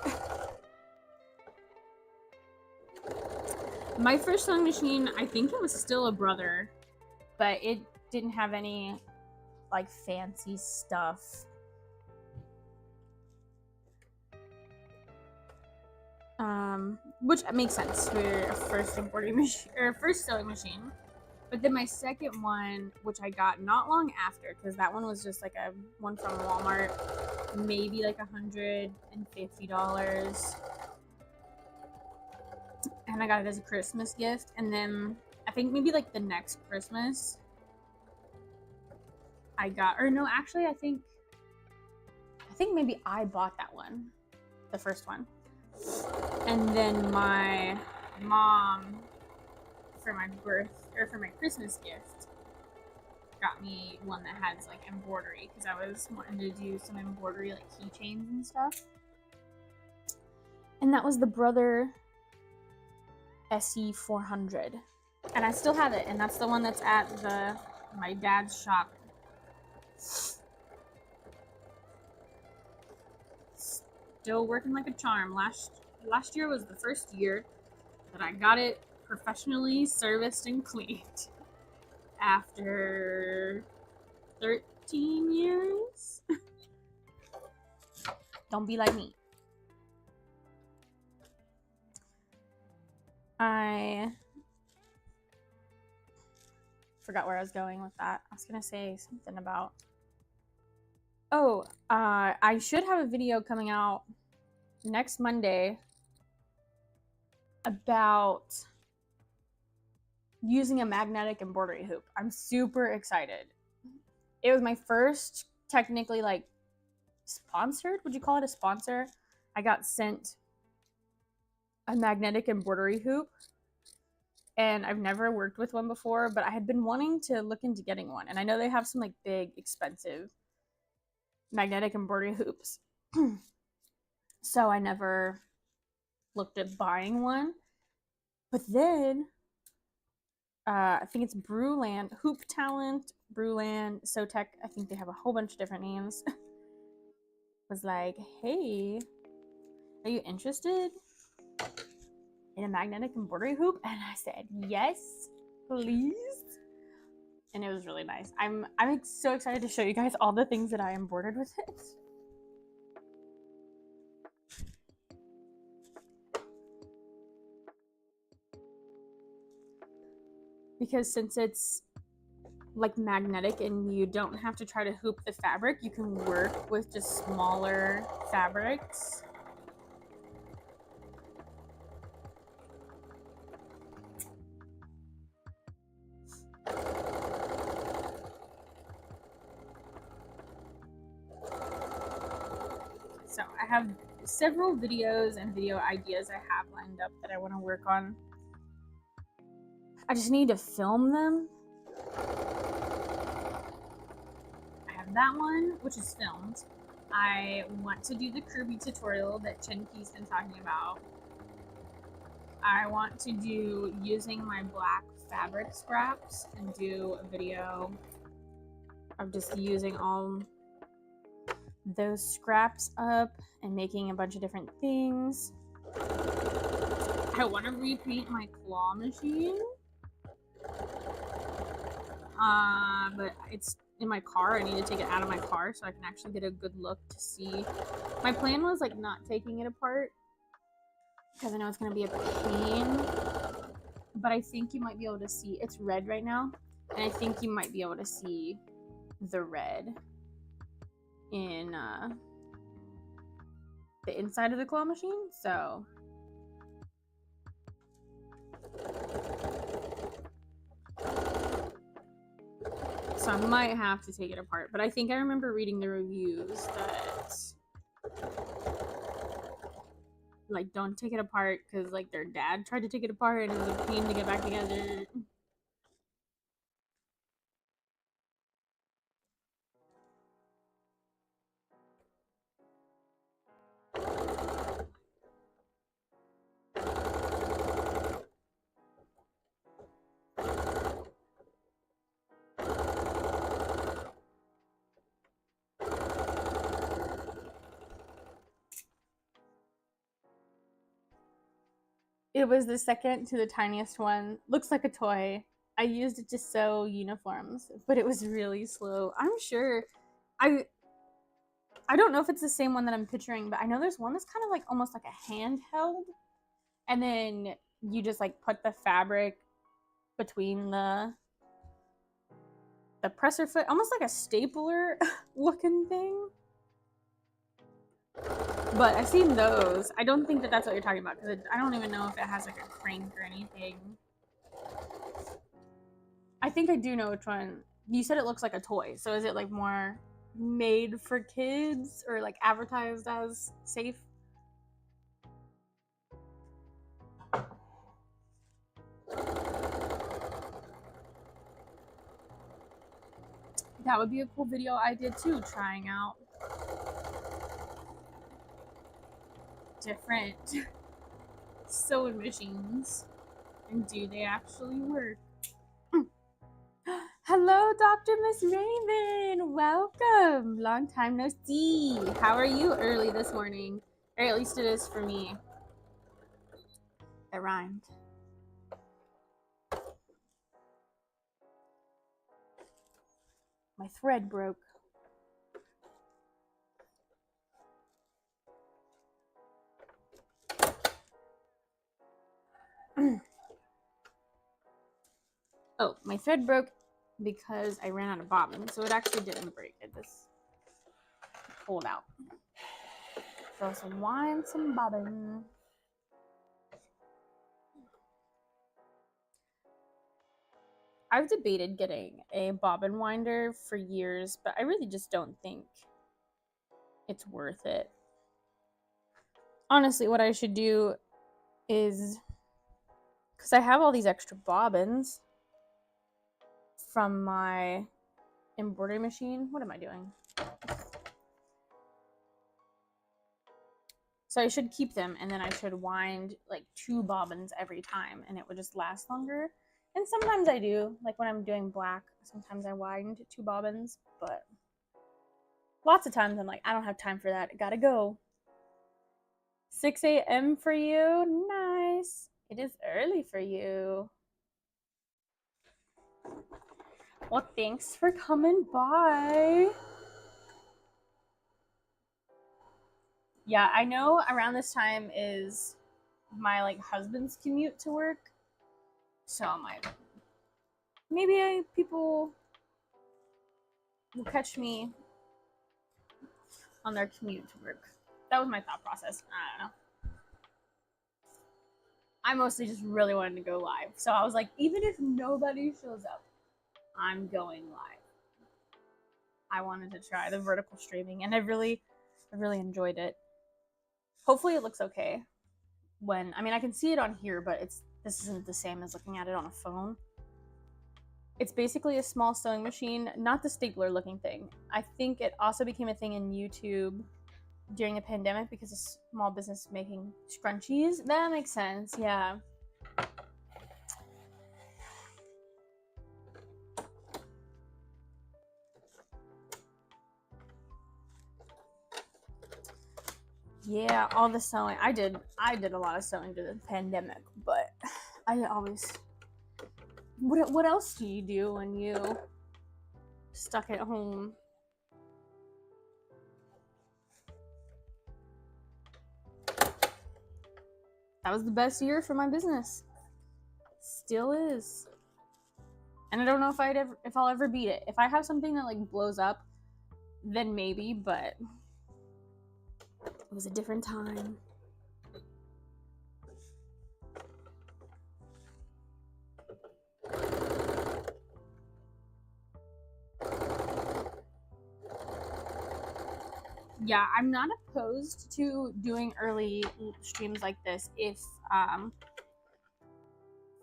My first sewing machine, I think it was still a Brother, but it didn't have any like fancy stuff. Which makes sense for a first embroidery machine or first sewing machine. But then my second one, which I got not long after, because that one was just like a one from Walmart, maybe like $150. And I got it as a Christmas gift. And then I think maybe like the next Christmas I got, or no, actually I think maybe I bought that one, the first one. And then my mom, for my for my Christmas gift, got me one that has like embroidery because I was wanting to do some embroidery like keychains and stuff. And that was the Brother SE400. And I still have it, and that's the one that's at my dad's shop. Still working like a charm. Last year was the first year that I got it professionally serviced and cleaned. After 13 years? Don't be like me. I forgot where I was going with that. I was gonna say something about... Oh, I should have a video coming out next Monday about using a magnetic embroidery hoop. I'm super excited. It was my first technically like sponsored, would you call it a sponsor? I got sent a magnetic embroidery hoop, and I've never worked with one before, but I had been wanting to look into getting one, and I know they have some like big expensive magnetic embroidery hoops. So I never looked at buying one. But then I think it's Brewland, Hoop Talent, Brewland, Sotec, I think they have a whole bunch of different names. Was like, hey, are you interested in a magnetic embroidery hoop? And I said, yes, please. And it was really nice. I'm so excited to show you guys all the things that I embroidered with it. Because since it's like magnetic and you don't have to try to hoop the fabric, you can work with just smaller fabrics. So I have several videos and video ideas I have lined up that I want to work on. I just need to film them. I have that one, which is filmed. I want to do the Kirby tutorial that Chenki's been talking about. I want to do using my black fabric scraps and do a video of just using all those scraps up and making a bunch of different things. I want to repaint my claw machine. But it's in my car. I need to take it out of my car so I can actually get a good look to see. My plan was like not taking it apart because I know it's going to be a pain, but I think you might be able to see, it's red right now, and I think you might be able to see the red in the inside of the claw machine. So I might have to take it apart, but I think I remember reading the reviews that like don't take it apart because like their dad tried to take it apart and it was a pain to get back together. It was the second to the tiniest one. Looks like a toy. I used it to sew uniforms, but it was really slow. I'm sure I don't know if it's the same one that I'm picturing, but I know there's one that's kind of like almost like a handheld, and then you just like put the fabric between the presser foot, almost like a stapler looking thing. But I've seen those. I don't think that that's what you're talking about because I don't even know if it has like a crank or anything. I think I do know which one. You said it looks like a toy, so is it like more made for kids or like advertised as safe? That would be a cool video idea too, trying out different sewing machines. And do they actually work? Hello, Dr. Miss Raven. Welcome. Long time no see. How are you early this morning? Or at least it is for me. It rhymed. My thread broke. Oh, my thread broke because I ran out of bobbin, so it actually didn't break. It just pulled out. So let's wind some bobbin. I've debated getting a bobbin winder for years, but I really just don't think it's worth it. Honestly, what I should do is, because I have all these extra bobbins from my embroidery machine. What am I doing? So I should keep them, and then I should wind like 2 bobbins every time, and it would just last longer. And sometimes I do, like when I'm doing black, sometimes I wind 2 bobbins, but lots of times I'm like, I don't have time for that. I gotta go. 6 a.m. for you? Nice. It is early for you. Well, thanks for coming by. Yeah, I know around this time is my like husband's commute to work. So I'm like, maybe people will catch me on their commute to work. That was my thought process. I don't know. I mostly just really wanted to go live. So I was like, even if nobody shows up, I'm going live. I wanted to try the vertical streaming, and I really enjoyed it. Hopefully it looks okay. I can see it on here, but this isn't the same as looking at it on a phone. It's basically a small sewing machine, not the stapler looking thing. I think it also became a thing in YouTube during the pandemic because of small business making scrunchies. That makes sense, yeah. Yeah, all the sewing. I did a lot of sewing during the pandemic, but I always... What else do you do when you stuck at home? That was the best year for my business. Still is. And I don't know if I'll ever beat it. If I have something that like blows up, then maybe, but it was a different time. Yeah, I'm not opposed to doing early streams like this if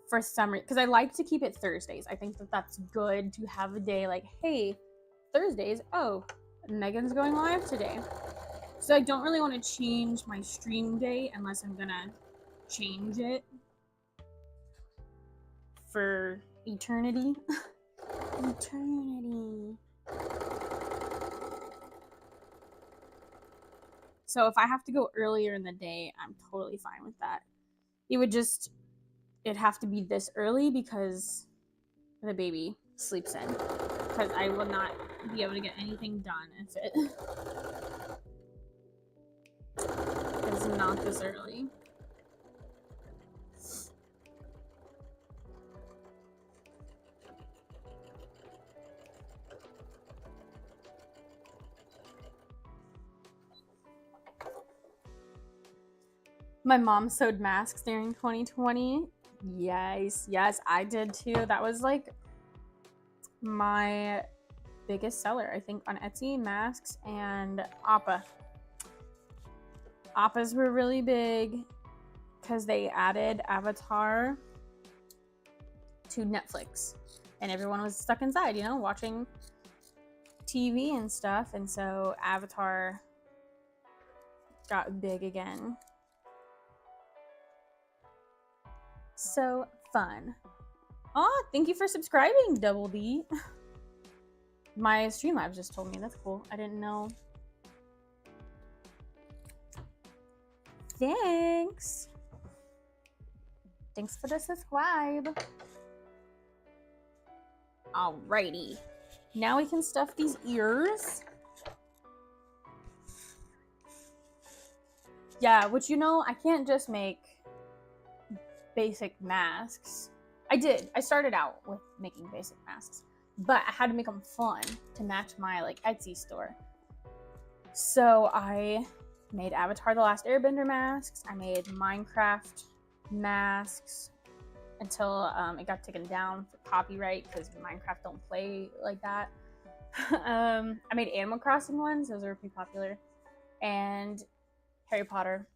for some reason, because I like to keep it Thursdays. I think that's good to have a day like, hey, Thursdays, oh, Megan's going live today. So I don't really want to change my stream day unless I'm gonna change it for eternity. Eternity. So if I have to go earlier in the day, I'm totally fine with that. It'd have to be this early because the baby sleeps in. Because I will not be able to get anything done if it is not this early. My mom sewed masks during 2020. Yes, I did too. That was like my biggest seller, I think, on Etsy, masks and Appa. Appas were really big because they added Avatar to Netflix. And everyone was stuck inside, watching TV and stuff, and so Avatar got big again. So fun. Oh, thank you for subscribing, Double D. My Streamlabs just told me. That's cool. I didn't know. Thanks. Thanks for the subscribe. Alrighty. Now we can stuff these ears. Yeah, which, you know, I can't just make basic masks. I did. I started out with making basic masks, but I had to make them fun to match my like Etsy store. So I made Avatar The Last Airbender masks. I made Minecraft masks until it got taken down for copyright because Minecraft don't play like that. I made Animal Crossing ones. Those are pretty popular. And Harry Potter.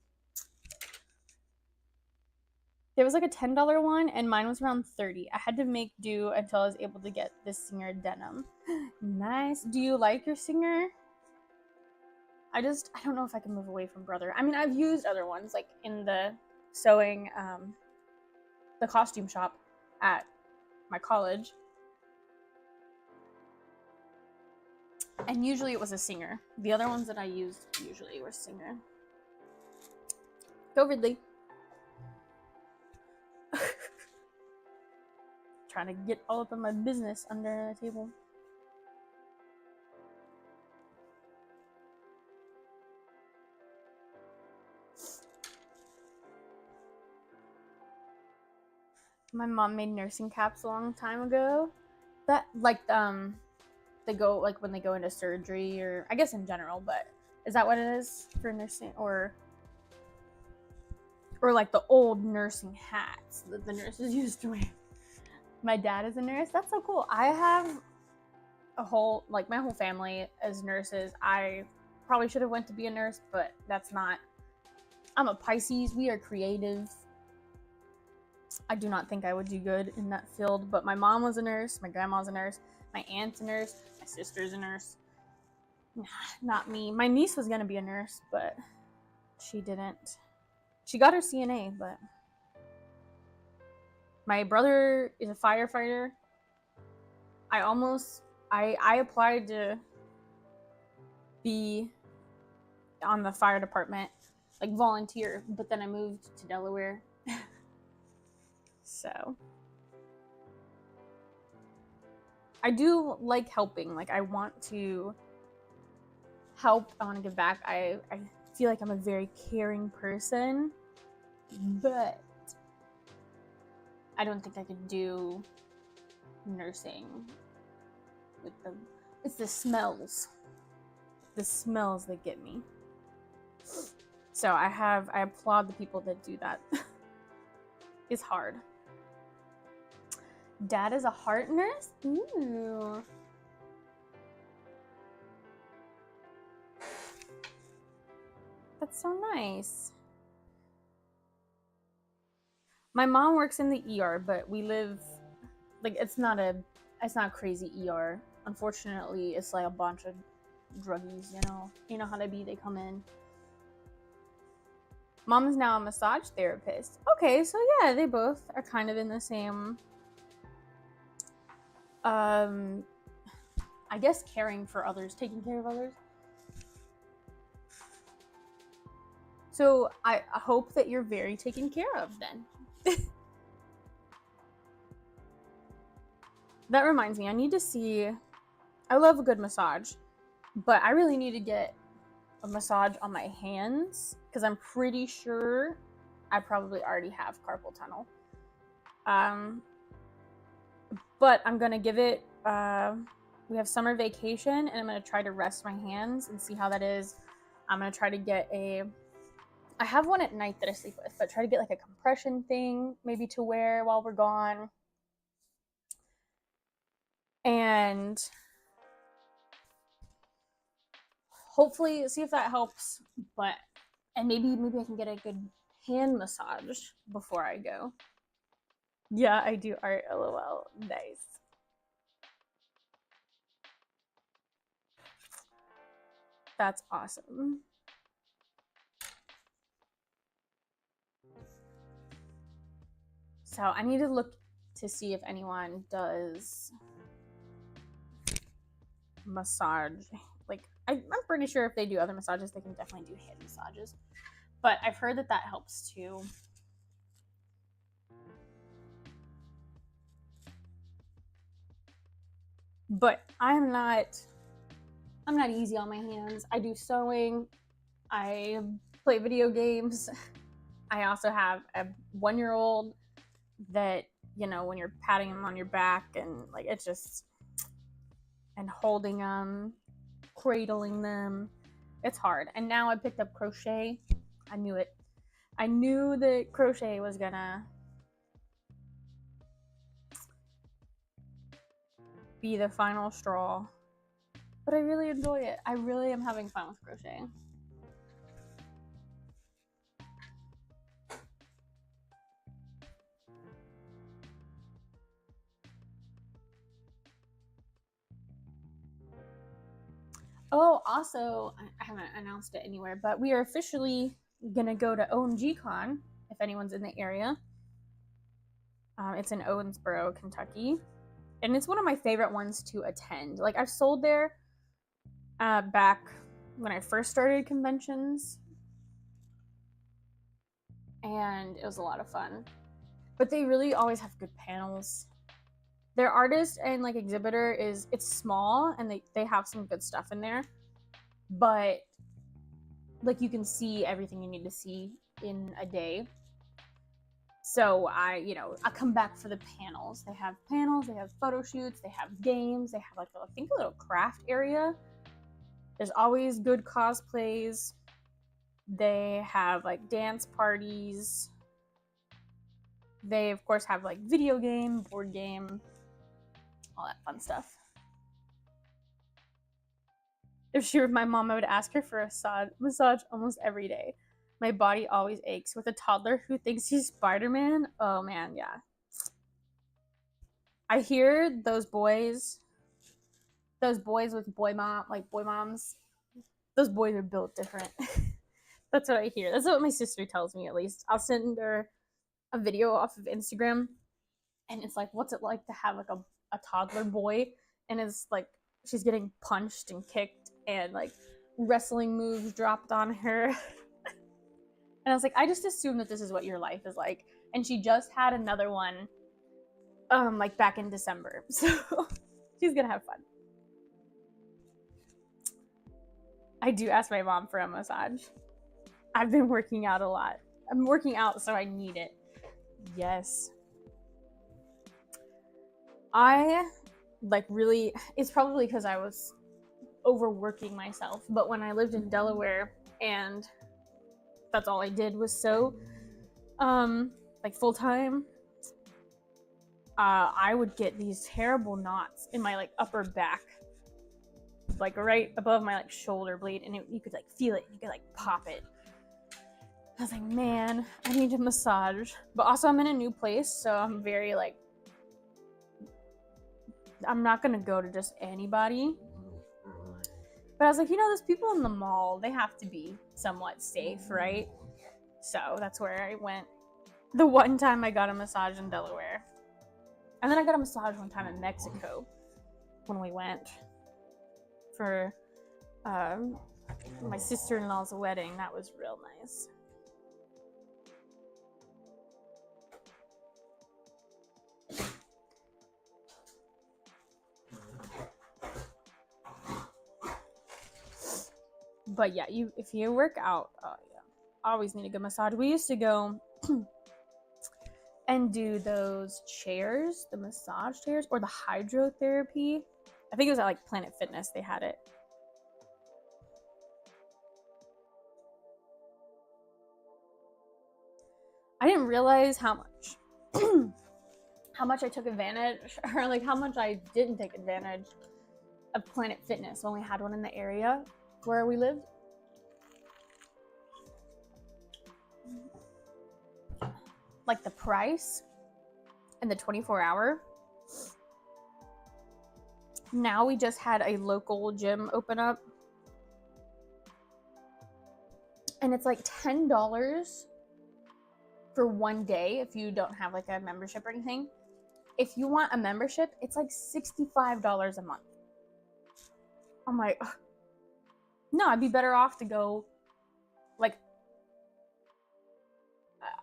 There was like a $10 one, and mine was around $30. I had to make do until I was able to get this Singer denim. Nice. Do you like your Singer? I don't know if I can move away from Brother. I mean, I've used other ones, like in the sewing, the costume shop at my college. And usually it was a Singer. The other ones that I used usually were Singer. Go Ridley. Trying to get all up in my business under the table. My mom made nursing caps a long time ago. That like they go like when they go into surgery, or I guess in general, but is that what it is for nursing, or like the old nursing hats that the nurses used to wear? My dad is a nurse. That's so cool. I have a whole, like, my whole family as nurses. I probably should have went to be a nurse, but that's not. I'm a Pisces. We are creative. I do not think I would do good in that field, but my mom was a nurse. My grandma's a nurse. My aunt's a nurse. My sister's a nurse. Nah, not me. My niece was going to be a nurse, but she didn't. She got her CNA, but my brother is a firefighter. I applied to be on the fire department, like volunteer, but then I moved to Delaware. So I do like helping. Like, I want to help. I want to give back. I feel like I'm a very caring person, but I don't think I could do nursing with them. It's the smells that get me. So I applaud the people that do that. It's hard. Dad is a heart nurse? Ooh. That's so nice. My mom works in the ER, but we live, like, it's not crazy ER. Unfortunately, it's like a bunch of druggies, you know how they be. They come in. Mom is now a massage therapist. Okay, so yeah, they both are kind of in the same, I guess, caring for others, taking care of others. So I hope that you're very taken care of then. That reminds me, I need to see, I love a good massage, but I really need to get a massage on my hands because I'm pretty sure I probably already have carpal tunnel. But I'm gonna give it, we have summer vacation, and I'm gonna try to rest my hands and see how that is. I'm gonna try to get I have one at night that I sleep with, but try to get like a compression thing maybe to wear while we're gone. And hopefully see if that helps. And maybe I can get a good hand massage before I go. Yeah, I do art, LOL. Nice. That's awesome. So I need to look to see if anyone does massage. Like, I'm pretty sure if they do other massages, they can definitely do head massages. But I've heard that that helps too. But I'm not easy on my hands. I do sewing. I play video games. I also have a 1-year-old that, you know, when you're patting him on your back and like it's just, and holding them, cradling them, it's hard. And now I picked up crochet. I knew it. I knew that crochet was gonna be the final straw. But I really enjoy it. I really am having fun with crocheting. Oh, also, I haven't announced it anywhere, but we are officially gonna go to OMG Con if anyone's in the area. It's in Owensboro, Kentucky, and it's one of my favorite ones to attend. Like, I've sold there back when I first started conventions, and it was a lot of fun. But they really always have good panels. Their artist and like exhibitor it's small, and they have some good stuff in there, but like you can see everything you need to see in a day. So I come back for the panels. They have panels, they have photo shoots, they have games, they have like I think a little craft area. There's always good cosplays. They have like dance parties. They of course have like video game, board game, all that fun stuff. If she were my mom, I would ask her for a massage almost every day. My body always aches. With a toddler who thinks he's Spider-Man, oh man, yeah. I hear those boys with boy moms, those boys are built different. That's what I hear. That's what my sister tells me, at least. I'll send her a video off of Instagram, and it's like, what's it like to have like a toddler boy? And it's like she's getting punched and kicked and like wrestling moves dropped on her. And I was like, I just assume that this is what your life is like. And she just had another one like back in December. So she's gonna have fun. I do ask my mom for a massage. I've been working out a lot. I'm working out, so I need it. Yes. I like really, it's probably because I was overworking myself, but when I lived in Delaware and that's all I did was sew, like full time, I would get these terrible knots in my like upper back, like right above my like shoulder blade, and you could like feel it, you could like pop it. I was like, man, I need a massage. But also I'm in a new place, so I'm very like, I'm not gonna go to just anybody. But I was like, there's people in the mall, they have to be somewhat safe, right? So that's where I went the one time I got a massage in Delaware. And then I got a massage one time in Mexico when we went for my sister-in-law's wedding. That was real nice. But yeah, if you work out, always need a good massage. We used to go and do those chairs, the massage chairs, or the hydrotherapy. I think it was at like Planet Fitness, they had it. I didn't realize how much I took advantage, or like how much I didn't take advantage of Planet Fitness. We only had one in the area where we lived. Like the price and the 24-hour. Now we just had a local gym open up, And it's like $10 for one day if you don't have like a membership or anything. If you want a membership, it's like $65 a month. I'm like, ugh. No, I'd be better off to go, like,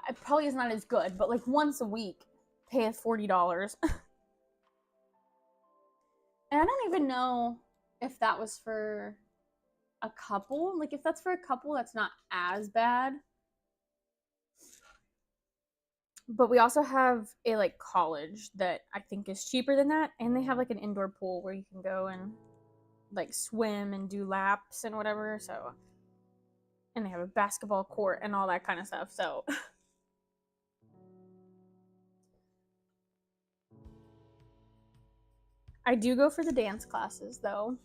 it probably is not as good, but like once a week, pay $40. And I don't even know if that was for a couple. Like, if that's for a couple, that's not as bad. But we also have a like college that I think is cheaper than that, and they have like an indoor pool where you can go and like swim and do laps and whatever. So, and they have a basketball court and all that kind of stuff. So I do go for the dance classes though.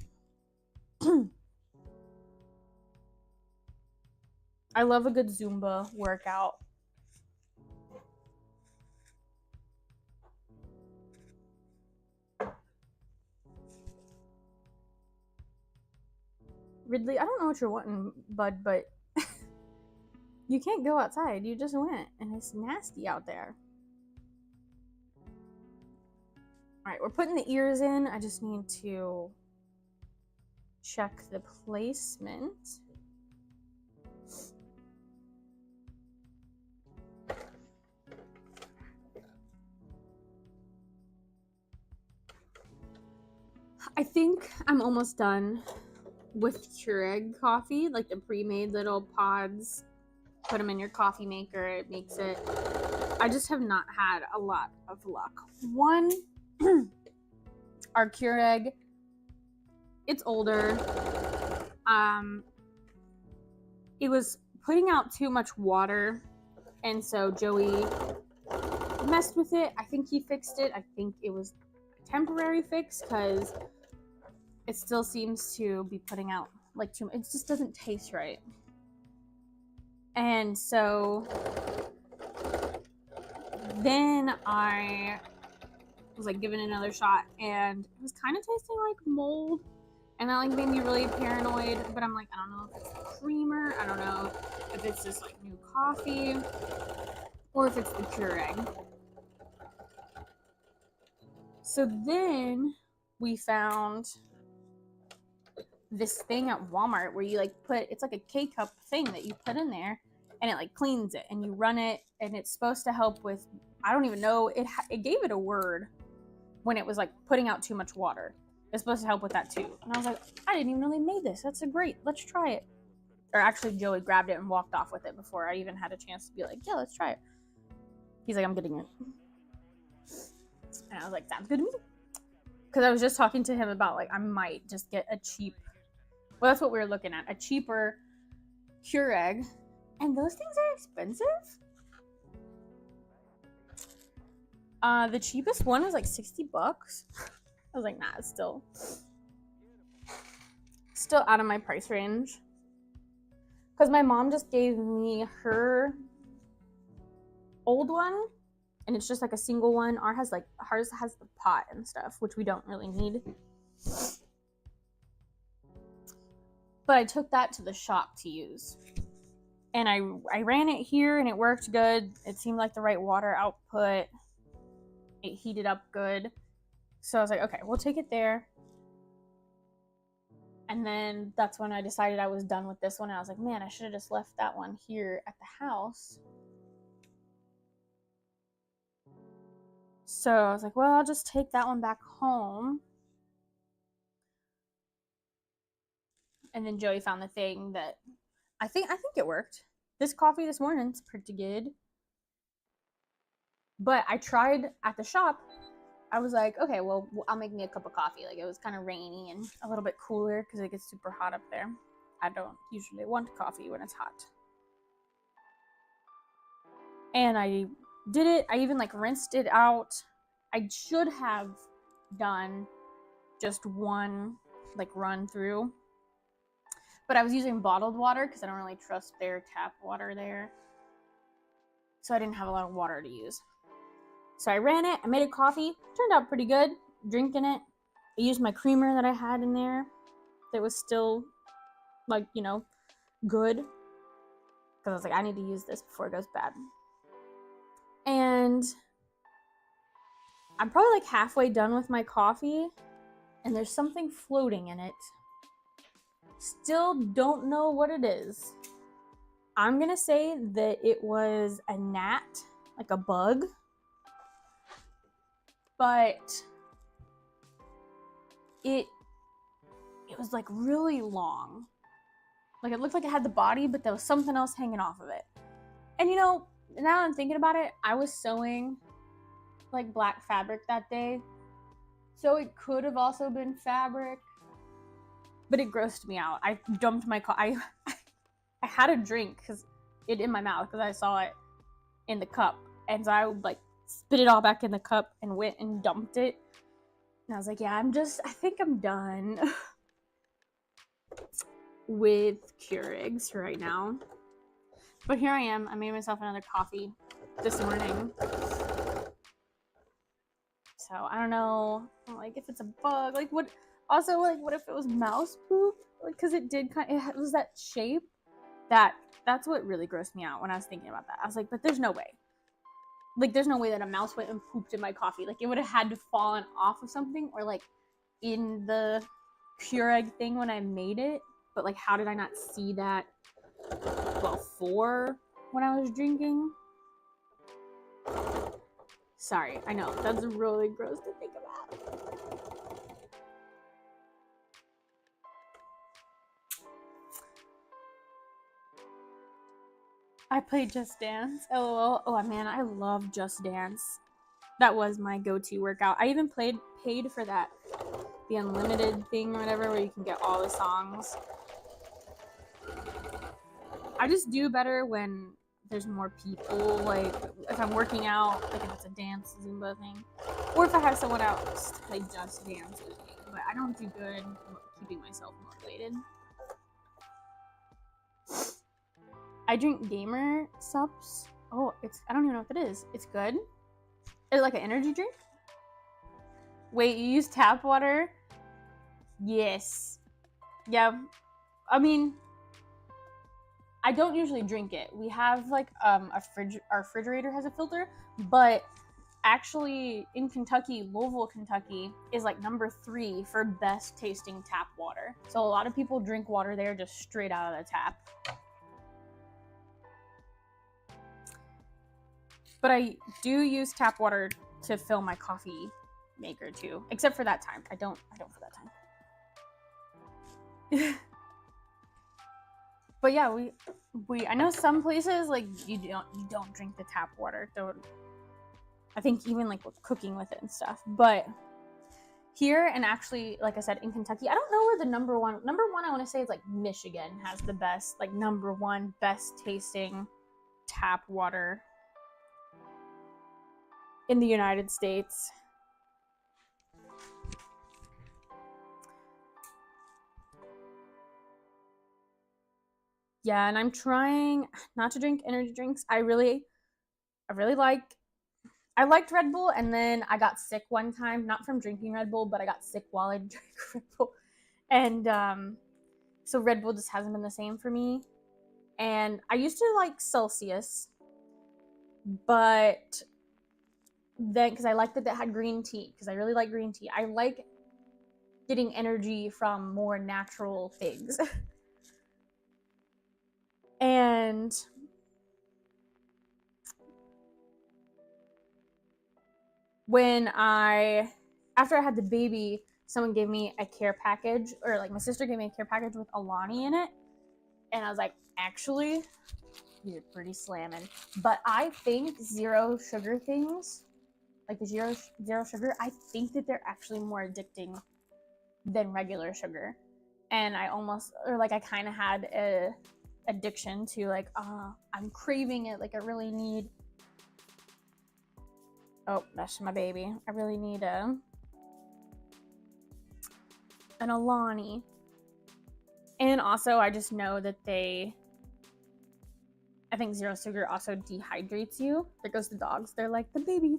I love a good Zumba workout. Ridley, I don't know what you're wanting, bud, but you can't go outside. You just went, and it's nasty out there. All right, we're putting the ears in. I just need to check the placement. I think I'm almost done with Keurig coffee, like the pre-made little pods. Put them in your coffee maker, it makes it. I just have not had a lot of luck. One, our Keurig, it's older. It was putting out too much water, and so Joey messed with it. I think he fixed it. I think it was a temporary fix because it still seems to be putting out like too much. It just doesn't taste right. And so then I was like giving it another shot, and it was kind of tasting like mold, and that like made me really paranoid. But I'm like, I don't know if it's the creamer, I don't know if it's just like new coffee, or if it's the Keurig. So then we found this thing at Walmart where you like put, it's like a K-cup thing that you put in there, and it like cleans it, and you run it, and it's supposed to help with, I don't even know, it gave it a word when it was like putting out too much water. It's supposed to help with that too. And I was like, I didn't even know they made this. That's a great, let's try it. Or actually Joey grabbed it and walked off with it before I even had a chance to be like, yeah, let's try it. He's like, I'm getting it. And I was like, sounds good to me. Because I was just talking to him about like, I might just get a cheap, well, that's what we were looking at, a cheaper Keurig. And those things are expensive. The cheapest one was like $60. I was like, nah, it's still out of my price range. Because my mom just gave me her old one, and it's just like a single one. Ours has the pot and stuff, which we don't really need. But I took that to the shop to use. And I ran it here, and it worked good. It seemed like the right water output. It heated up good. So I was like, okay, we'll take it there. And then that's when I decided I was done with this one. And I was like, man, I should have just left that one here at the house. So I was like, well, I'll just take that one back home. And then Joey found the thing that I think it worked. This coffee this morning's pretty good. But I tried at the shop. I was like, okay, well, I'll make me a cup of coffee. Like, it was kind of rainy and a little bit cooler because it gets super hot up there. I don't usually want coffee when it's hot. And I did it. I even like rinsed it out. I should have done just one like run through. But I was using bottled water because I don't really trust their tap water there. So I didn't have a lot of water to use. So I ran it, I made a coffee, turned out pretty good, drinking it. I used my creamer that I had in there that was still, like, you know, good. because I was like, I need to use this before it goes bad. And I'm probably like halfway done with my coffee, and there's something floating in it. Still don't know what it is. I'm gonna say that it was a gnat, like a bug, but it was like really long. Like it looked like it had the body, but there was something else hanging off of it. And you know, now that I'm thinking about it, I was sewing like black fabric that day, so it could have also been fabric, but it grossed me out. I dumped my I had a drink because it in my mouth because I saw it in the cup, and so I would like spit it all back in the cup and went and dumped it. And I was like, yeah, I think I'm done with Keurigs right now. But here I am. I made myself another coffee this morning. So I don't know, like if it's a bug, like what. Also, like what if it was mouse poop? Like, cause it did it was that shape. That's what really grossed me out when I was thinking about that. I was like, but there's no way. Like, there's no way that a mouse went and pooped in my coffee. Like, it would have had to fallen off of something, or like in the Keurig thing when I made it. But like, how did I not see that before when I was drinking? Sorry, I know that's really gross to think about. I played Just Dance. LOL. Oh man, I love Just Dance. That was my go-to workout. I even paid for that, the unlimited thing or whatever, where you can get all the songs. I just do better when there's more people, like if I'm working out, like if it's a dance Zumba thing, or if I have someone else to play Just Dance with me. But I don't do good keeping myself motivated. I drink Gamer Sups. Oh, I don't even know what that is. It's good. Is it like an energy drink? Wait, you use tap water? Yes. Yeah. I mean, I don't usually drink it. We have like our refrigerator has a filter, but actually in Kentucky, Louisville, Kentucky is like number 3 for best tasting tap water. So a lot of people drink water there just straight out of the tap. But I do use tap water to fill my coffee maker too, except for that time. I don't for that time. But yeah, we I know some places like you don't drink the tap water. I think even like with cooking with it and stuff. But here, and actually, like I said, in Kentucky, I don't know where the number one I want to say is like Michigan has the best, like number 1 best tasting tap water in the United States. Yeah, and I'm trying not to drink energy drinks. I liked Red Bull, and then I got sick one time, not from drinking Red Bull, but I got sick while I drank Red Bull. And so Red Bull just hasn't been the same for me. And I used to like Celsius, but then because I liked that it had green tea, because I really like green tea. I like getting energy from more natural things. And after I had the baby, someone gave me a care package, or like my sister gave me a care package with Alani in it. And I was like, actually, you're pretty slamming. But I think zero sugar things, like the zero sugar, I think that they're actually more addicting than regular sugar. And I kind of had a addiction to like, I'm craving it. Like I really need, oh, that's my baby. I really need an Alani. And also I just know that I think zero sugar also dehydrates you. There goes the dogs. They're like, the baby.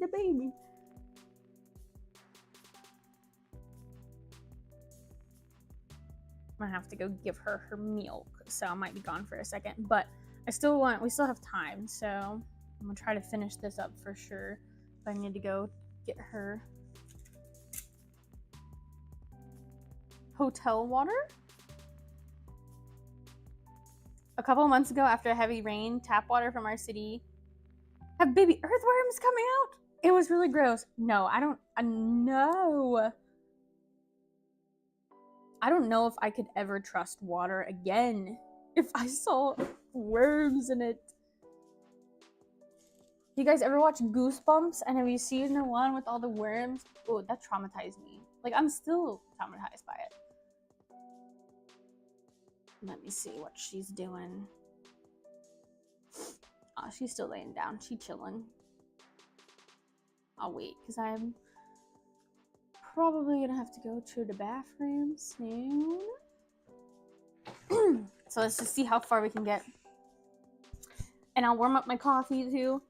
I'm gonna have to go give her milk, so I might be gone for a second. But we still have time, so I'm gonna try to finish this up for sure. If I need to go get her hotel water. A couple of months ago, after a heavy rain, tap water from our city have baby earthworms coming out. It was really gross. No, I don't know. I don't know if I could ever trust water again if I saw worms in it. You guys ever watch Goosebumps? And have you seen the one with all the worms? Oh, that traumatized me. Like, I'm still traumatized by it. Let me see what she's doing. Oh, she's still laying down. She's chilling. I'll wait, because I'm probably gonna have to go to the bathroom soon. So let's just see how far we can get. And I'll warm up my coffee too.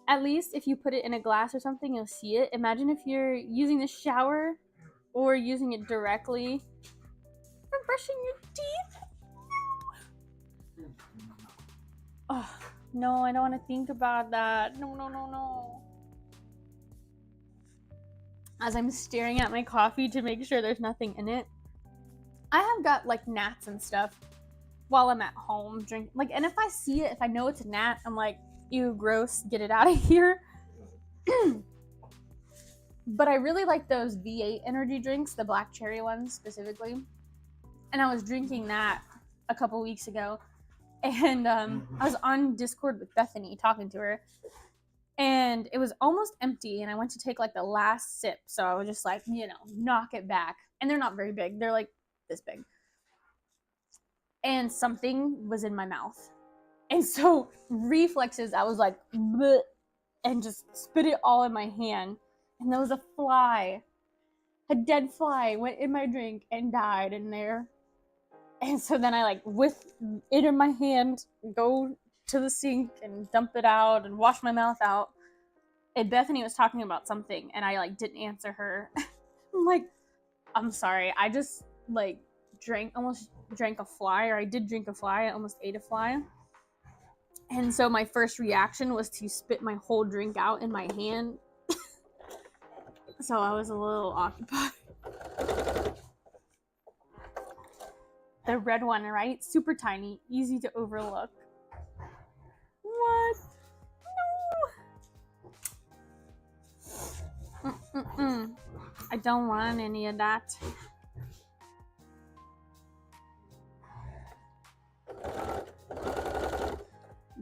At least if you put it in a glass or something, you'll see it. Imagine if you're using the shower or using it directly for brushing your teeth. Oh, no, I don't want to think about that. No. As I'm staring at my coffee to make sure there's nothing in it. I have got like gnats and stuff while I'm at home drinking. Like, and if I see it, if I know it's a gnat, I'm like, ew, gross, get it out of here. But I really like those V8 energy drinks, the black cherry ones specifically. And I was drinking that a couple weeks ago. And I was on Discord with Bethany talking to her. And it was almost empty. And I went to take like the last sip. So I was just like, knock it back. And they're not very big. They're like this big. And something was in my mouth. And so reflexes, I was like, bleh, and just spit it all in my hand. And there was a fly. A dead fly went in my drink and died in there. And so then I like with it in my hand, go to the sink and dump it out and wash my mouth out. And Bethany was talking about something and I like didn't answer her. I'm like, I'm sorry. I just like almost drank a fly, or I did drink a fly. I almost ate a fly. And so my first reaction was to spit my whole drink out in my hand. So I was a little occupied. The red one, right? Super tiny, easy to overlook. What? No. I don't want any of that.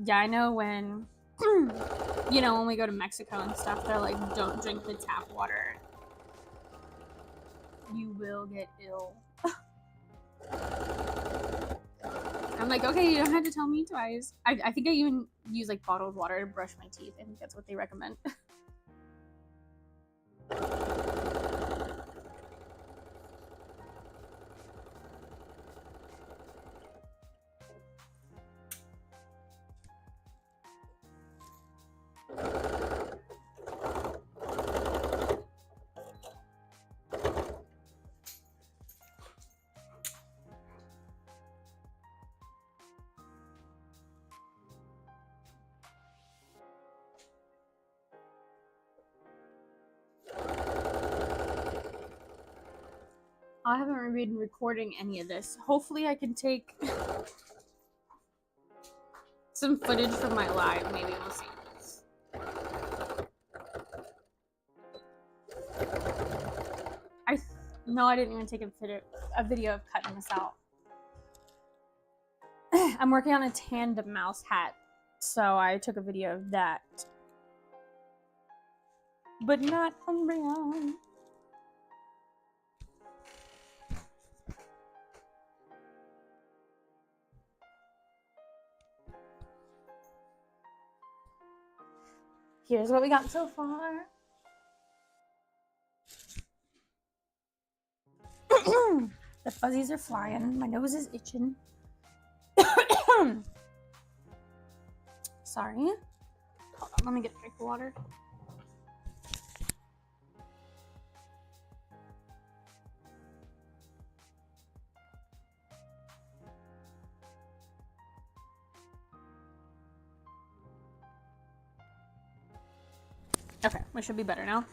Yeah, I know when, when we go to Mexico and stuff, they're like, don't drink the tap water. You will get ill. I'm like, okay, you don't have to tell me twice. I think I even use like bottled water to brush my teeth. I think that's what they recommend. I haven't been recording any of this. Hopefully I can take some footage from my live. Maybe we'll see. No, I didn't even take a video of cutting this out. I'm working on a tandem mouse hat, so I took a video of that. But not Umbreon. Here's what we got so far. The fuzzies are flying. My nose is itching. Sorry. Hold on, let me get a drink of water. Okay, we should be better now.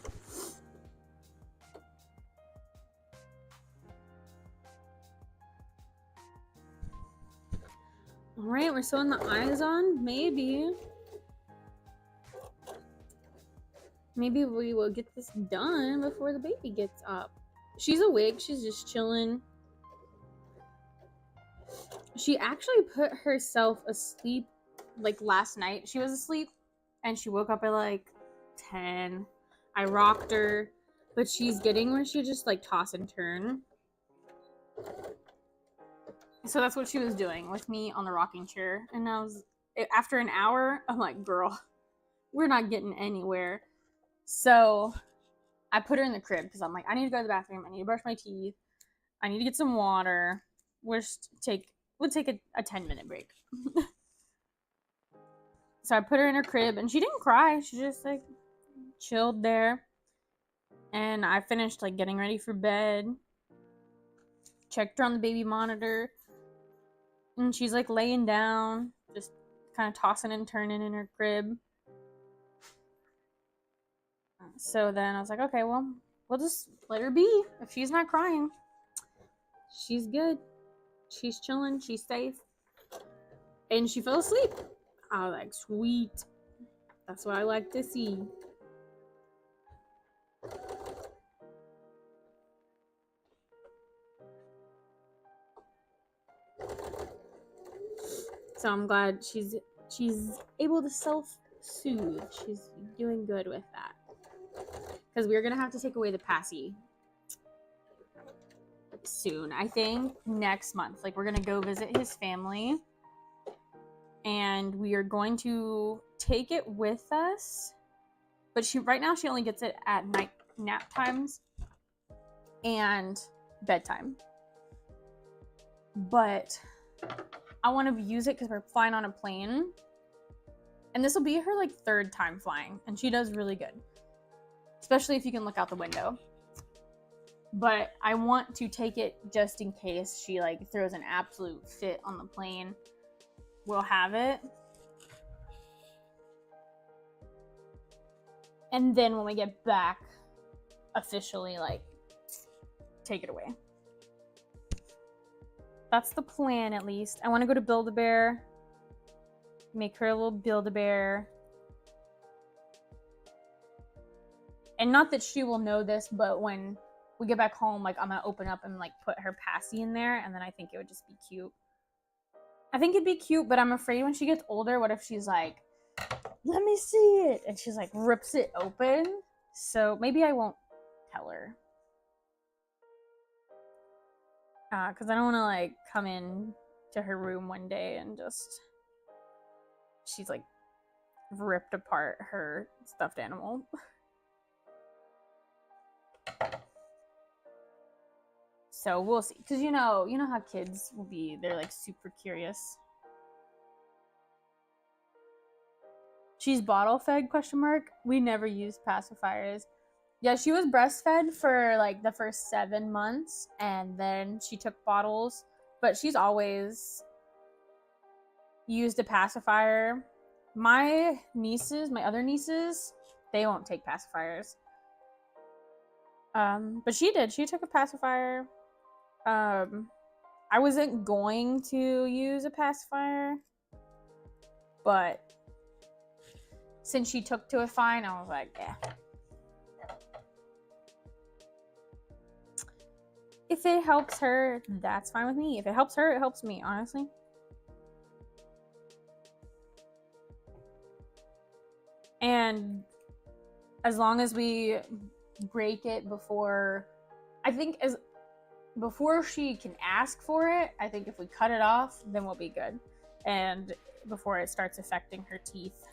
All right, we're sewing the eyes on. Maybe we will get this done before the baby gets up. She's awake. She's just chilling. She actually put herself asleep like last night. She was asleep and she woke up at like 10. I rocked her, but she's getting where she just like toss and turn. So that's what she was doing with me on the rocking chair. And after an hour, I'm like, girl, we're not getting anywhere. So I put her in the crib because I'm like, I need to go to the bathroom. I need to brush my teeth. I need to get some water. We'll take a 10-minute break. So I put her in her crib and she didn't cry. She just like chilled there. And I finished like getting ready for bed. Checked her on the baby monitor. And she's like laying down, just kind of tossing and turning in her crib. So then I was like, okay, well, we'll just let her be. If she's not crying, she's good. She's chilling. She's safe. And she fell asleep. I was like, sweet. That's what I like to see. So I'm glad she's able to self-soothe. She's doing good with that. Because we're going to have to take away the passy soon. I think next month. Like, we're going to go visit his family. And we are going to take it with us. But right now she only gets it at night nap times and bedtime. But I want to use it because we're flying on a plane. And this will be her like 3rd time flying. And she does really good. Especially if you can look out the window. But I want to take it just in case she like throws an absolute fit on the plane. We'll have it. And then when we get back, officially like take it away. That's the plan, at least. I want to go to Build-A-Bear. Make her a little Build-A-Bear. And not that she will know this, but when we get back home, like, I'm going to open up and, like, put her passy in there. And then I think it would just be cute. I think it'd be cute, but I'm afraid when she gets older, what if she's like, let me see it. And she's like, rips it open. So maybe I won't tell her. Because I don't want to, like, come in to her room one day and just, she's, like, ripped apart her stuffed animal. So we'll see. Because, you know how kids will be. They're, like, super curious. She's bottle fed, ? We never used pacifiers. Yeah, she was breastfed for like the first 7 months and then she took bottles, but she's always used a pacifier. My other nieces, they won't take pacifiers. But she did. She took a pacifier. I wasn't going to use a pacifier, but since she took to it fine, I was like, yeah. If it helps her, that's fine with me. If it helps her, it helps me, honestly. And as long as we break it before she can ask for it, I think if we cut it off, then we'll be good. And before it starts affecting her teeth.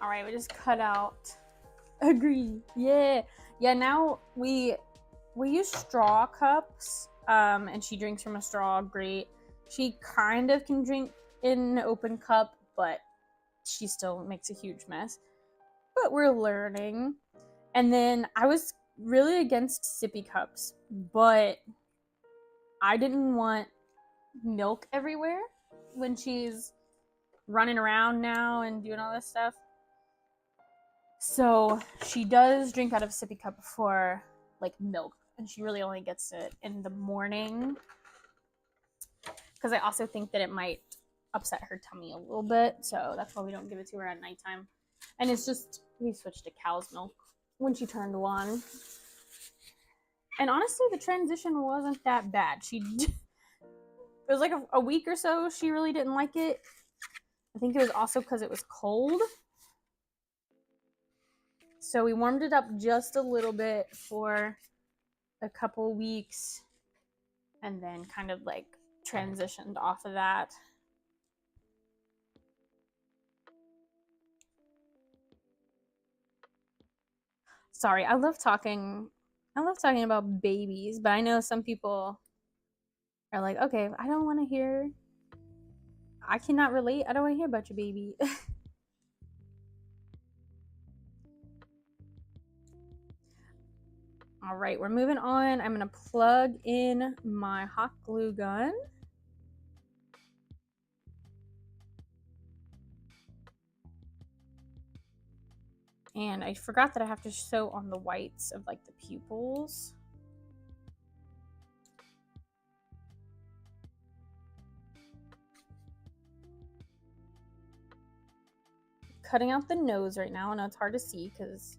All right, we just cut out. Agree. Yeah. Now we use straw cups, and she drinks from a straw. Great. She kind of can drink in an open cup, but she still makes a huge mess. But we're learning. And then I was really against sippy cups, but I didn't want milk everywhere when she's running around now and doing all this stuff. So she does drink out of a sippy cup for like milk, and she really only gets it in the morning, because I also think that it might upset her tummy a little bit, so that's why we don't give it to her at nighttime. And it's just, we switched to cow's milk when she turned 1. And honestly, the transition wasn't that bad. It was like a week or so she really didn't like it. I think it was also because it was cold. So we warmed it up just a little bit for a couple weeks and then kind of like transitioned off of that. Sorry, I love talking about babies, but I know some people are like, okay, I don't want to hear, I cannot relate. I don't want to hear about your baby. All right, we're moving on. I'm going to plug in my hot glue gun. And I forgot that I have to sew on the whites of like the pupils. Cutting out the nose right now. I know it's hard to see because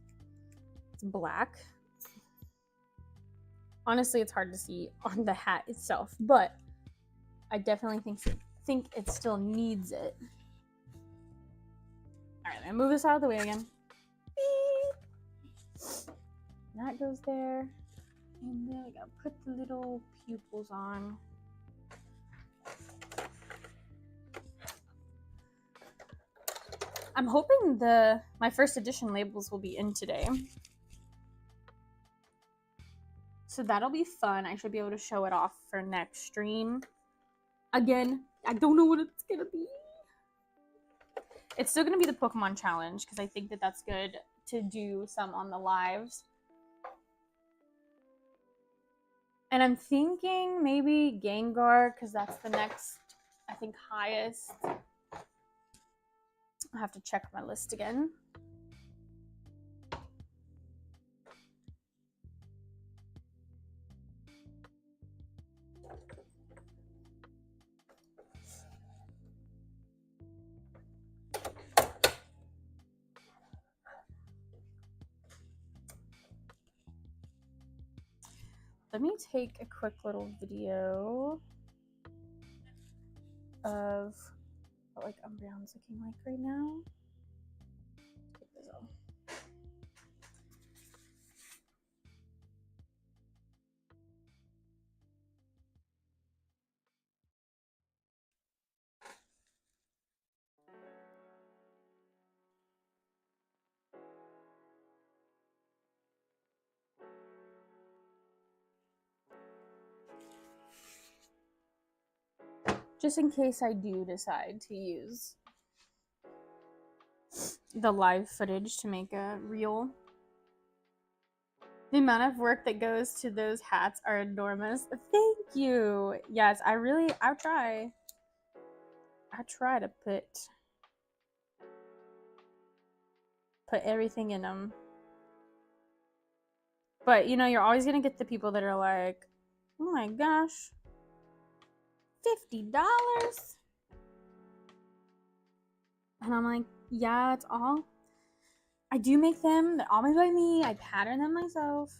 it's black. Honestly, it's hard to see on the hat itself, but I definitely think it still needs it. All right, I'm gonna move this out of the way again. Beep. That goes there, and then I gotta put the little pupils on. I'm hoping my first edition labels will be in today. So that'll be fun. I should be able to show it off for next stream. Again, I don't know what it's gonna be. It's still gonna be the Pokemon challenge because I think that that's good to do some on the lives. And I'm thinking maybe Gengar because that's the next, I think, highest. I'll have to check my list again. Let me take a quick little video of what like Umbreon's looking like right now. Take this off. Just in case I do decide to use the live footage to make a reel. The amount of work that goes to those hats are enormous. Thank you. Yes, I try. I try to put everything in them. But, you know, you're always going to get the people that are like, oh my gosh, $50? And I'm like, yeah, it's all. I do make them. They're all made by me. I pattern them myself.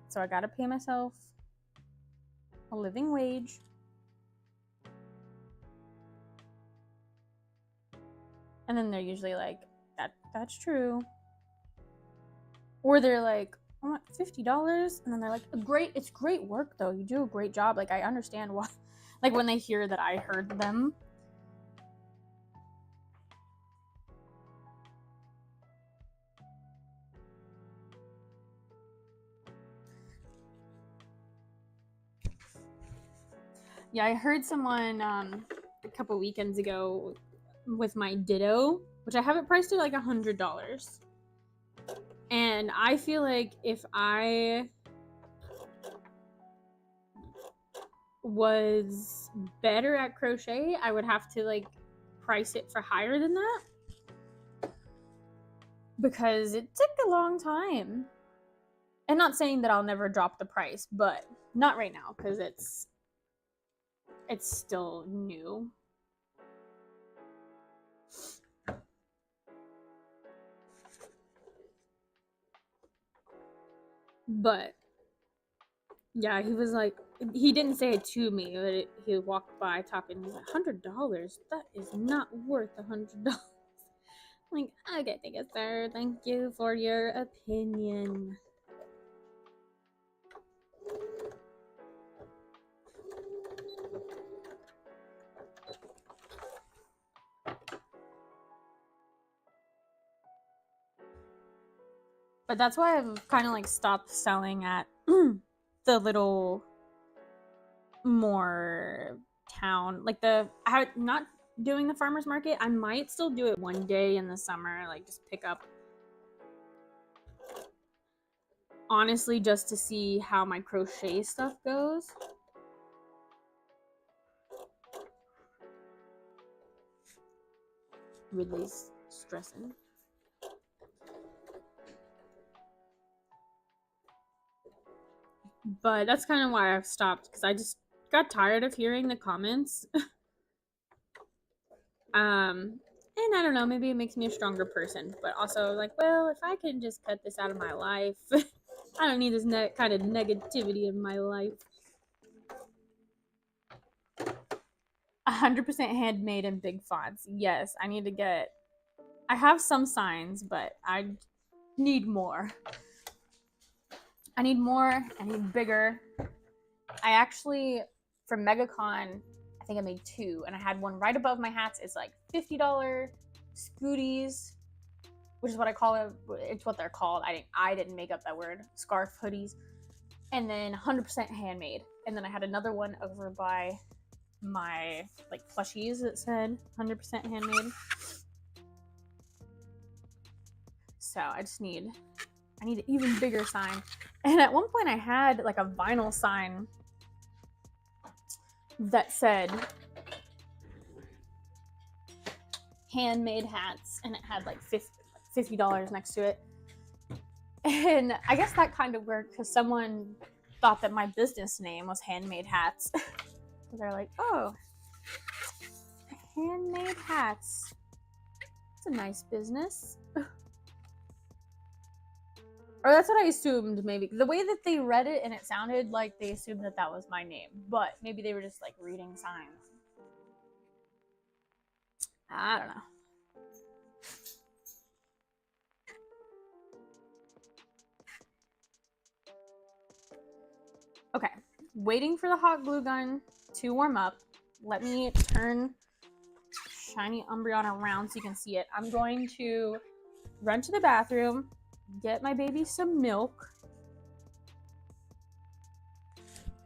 So I got to pay myself a living wage. And then they're usually like, that's true. Or they're like, I want $50. And then they're like, it's great work though. You do a great job. Like, I understand why. Like when they hear that I heard them. Yeah, I heard someone a couple weekends ago with my Ditto, which I have it priced at like $100. And I feel like if I was better at crochet, I would have to like price it for higher than that because it took a long time. And not saying that I'll never drop the price, but not right now because it's still new. But yeah, he was like, he didn't say it to me, but he walked by talking. He's like, $100? That is not worth $100. Like, okay, thank you, sir. Thank you for your opinion. But that's why I've kind of like stopped selling at the little more town, like not doing the farmers market. I might still do it one day in the summer, like just pick up, honestly, just to see how my crochet stuff goes. Ridley's stressing. But that's kind of why I've stopped, because I just got tired of hearing the comments. And I don't know, maybe it makes me a stronger person, but also like, well, if I can just cut this out of my life, I don't need this kind of negativity in my life. 100% handmade in big fonts. Yes, I need to get. I have some signs, but I need more. I need more. I need bigger. I actually, for MegaCon, I think I made 2, and I had one right above my hats. It's like $50 scooties, which is what I call it. It's what they're called. I didn't make up that word. Scarf hoodies, and then 100% handmade. And then I had another one over by my like plushies that said 100% handmade. So I need an even bigger sign. And at one point I had like a vinyl sign that said handmade hats, and it had like $50 next to it. And I guess that kind of worked because someone thought that my business name was Handmade Hats. They're like, oh, handmade hats. It's a nice business. Or that's what I assumed, maybe. The way that they read it, and it sounded like they assumed that that was my name. But maybe they were just, like, reading signs. I don't know. Okay. Waiting for the hot glue gun to warm up. Let me turn Shiny Umbreon around so you can see it. I'm going to run to the bathroom, get my baby some milk,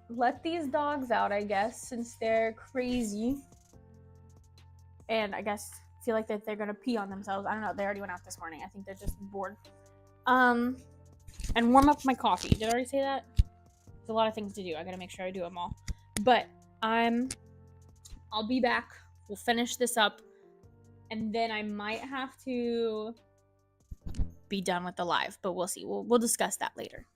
let these dogs out, I guess, since they're crazy, and I guess feel like that they're gonna pee on themselves. I don't know. They already went out this morning. I think they're just bored. And warm up my coffee. Did I already say that? There's a lot of things to do. I gotta make sure I do them all. But I'll be back. We'll finish this up, and then I might have to be done with the live, but we'll see. We'll discuss that later.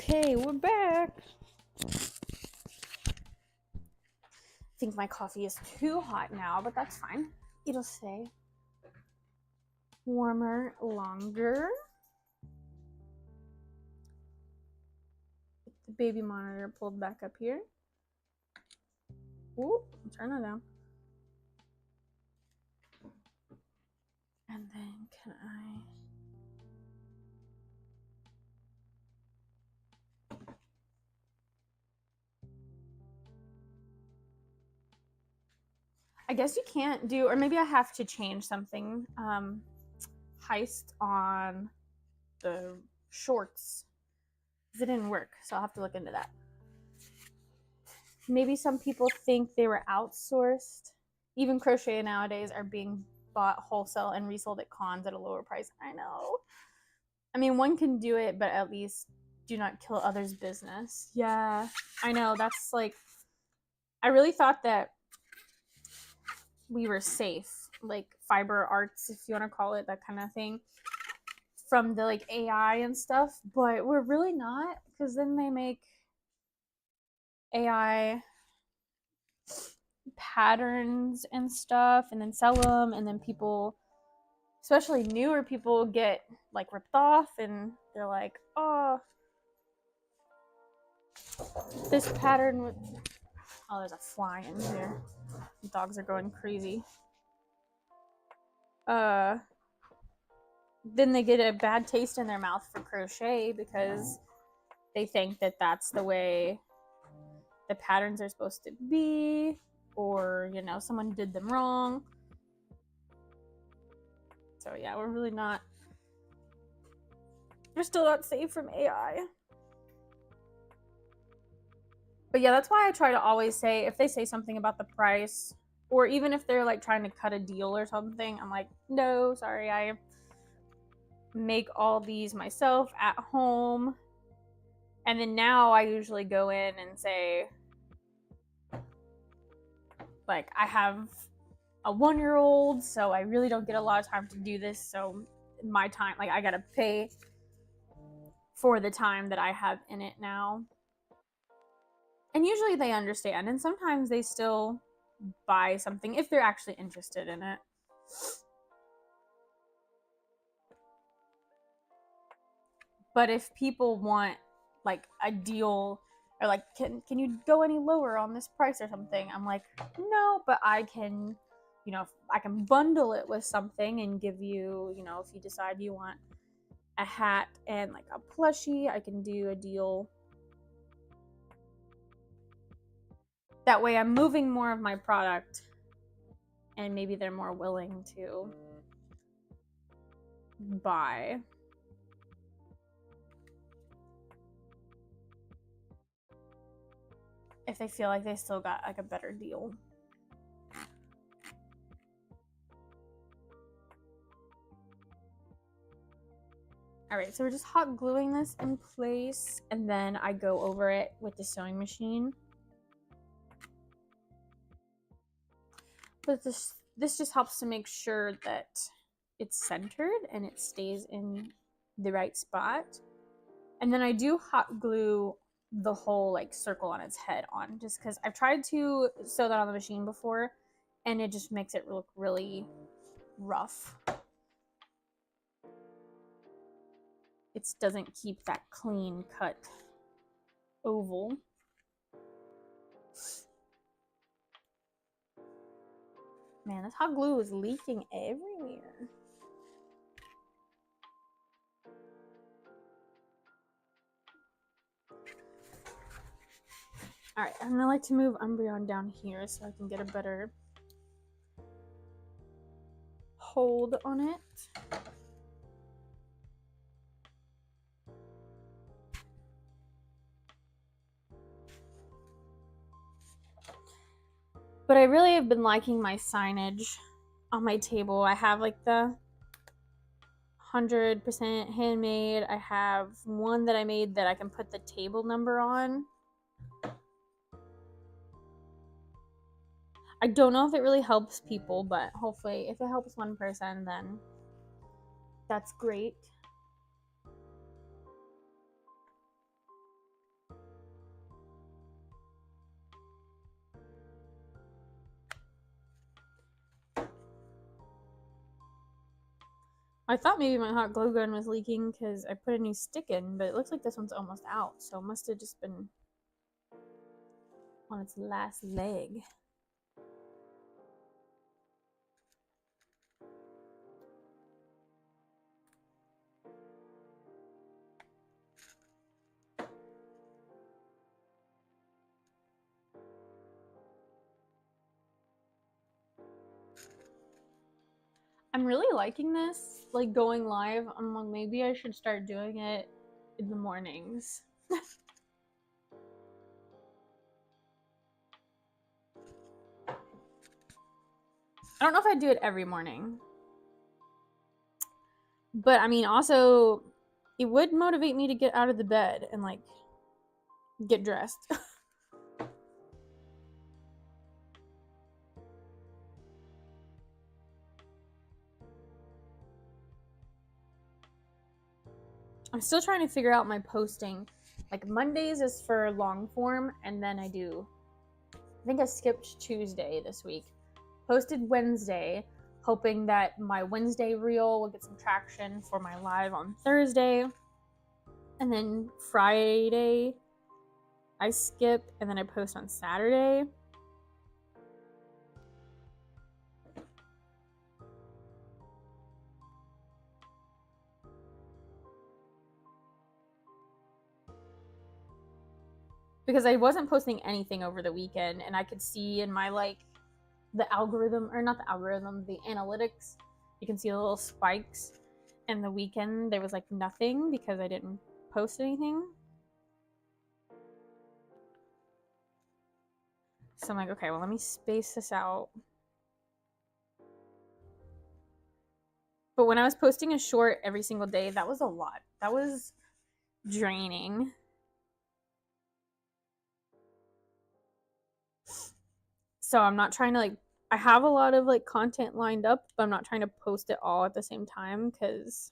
Okay, we're back. I think my coffee is too hot now, but that's fine. It'll stay warmer longer. Get the baby monitor pulled back up here. Ooh, turn that down. And then can I guess you can't do, or maybe I have to change something. Heist on the shorts. It didn't work, so I'll have to look into that. Maybe some people think they were outsourced. Even crochet nowadays are being bought wholesale and resold at cons at a lower price. I know. I mean, one can do it, but at least do not kill others' business. Yeah, I know. That's like, I really thought that we were safe, like fiber arts, if you want to call it that kind of thing, from the like AI and stuff, but we're really not, because then they make AI patterns and stuff and then sell them, and then people, especially newer people, get like ripped off and they're like, oh, this pattern with, oh, there's a fly in here. The dogs are going crazy. Then they get a bad taste in their mouth for crochet because they think that that's the way the patterns are supposed to be, or you know, someone did them wrong. So yeah, we're still not safe from AI. But yeah, that's why I try to always say, if they say something about the price, or even if they're like trying to cut a deal or something, I'm like, no, sorry, I make all these myself at home. And then now I usually go in and say, like, I have a 1-year-old, so I really don't get a lot of time to do this. So my time, like, I gotta pay for the time that I have in it now. And usually they understand, and sometimes they still buy something if they're actually interested in it. But if people want like a deal, or like, can you go any lower on this price or something, I'm like, no, but I can, you know, I can bundle it with something and give you, you know, if you decide you want a hat and like a plushie, I can do a deal. That way I'm moving more of my product, and maybe they're more willing to buy. If they feel like they still got like a better deal. All right, so we're just hot gluing this in place, and then I go over it with the sewing machine. But this just helps to make sure that it's centered and it stays in the right spot. And then I do hot glue the whole like circle on its head on, just because I've tried to sew that on the machine before and it just makes it look really rough. It doesn't keep that clean cut oval. Man, this hot glue is leaking everywhere. All right, I'm gonna like to move Umbreon down here so I can get a better hold on it. But I really have been liking my signage on my table. I have like the 100% handmade. I have one that I made that I can put the table number on. I don't know if it really helps people, but hopefully if it helps one person, then that's great. I thought maybe my hot glue gun was leaking because I put a new stick in, but it looks like this one's almost out, so it must have just been on its last leg. I'm really liking this, like going live. I'm like, maybe I should start doing it in the mornings. I don't know if I'd do it every morning. But I mean, also, it would motivate me to get out of the bed and like get dressed. I'm still trying to figure out my posting. Like Mondays is for long form, and then I think I skipped Tuesday this week. Posted Wednesday, hoping that my Wednesday reel will get some traction for my live on Thursday. And then Friday, I skip, and then I post on Saturday. Because I wasn't posting anything over the weekend, and I could see in my like the algorithm, or not the algorithm, the analytics, you can see the little spikes. And the weekend there was like nothing because I didn't post anything. So I'm like, okay, well, let me space this out. But when I was posting a short every single day, that was a lot. That was draining. So I'm not trying to like, I have a lot of like content lined up, but I'm not trying to post it all at the same time because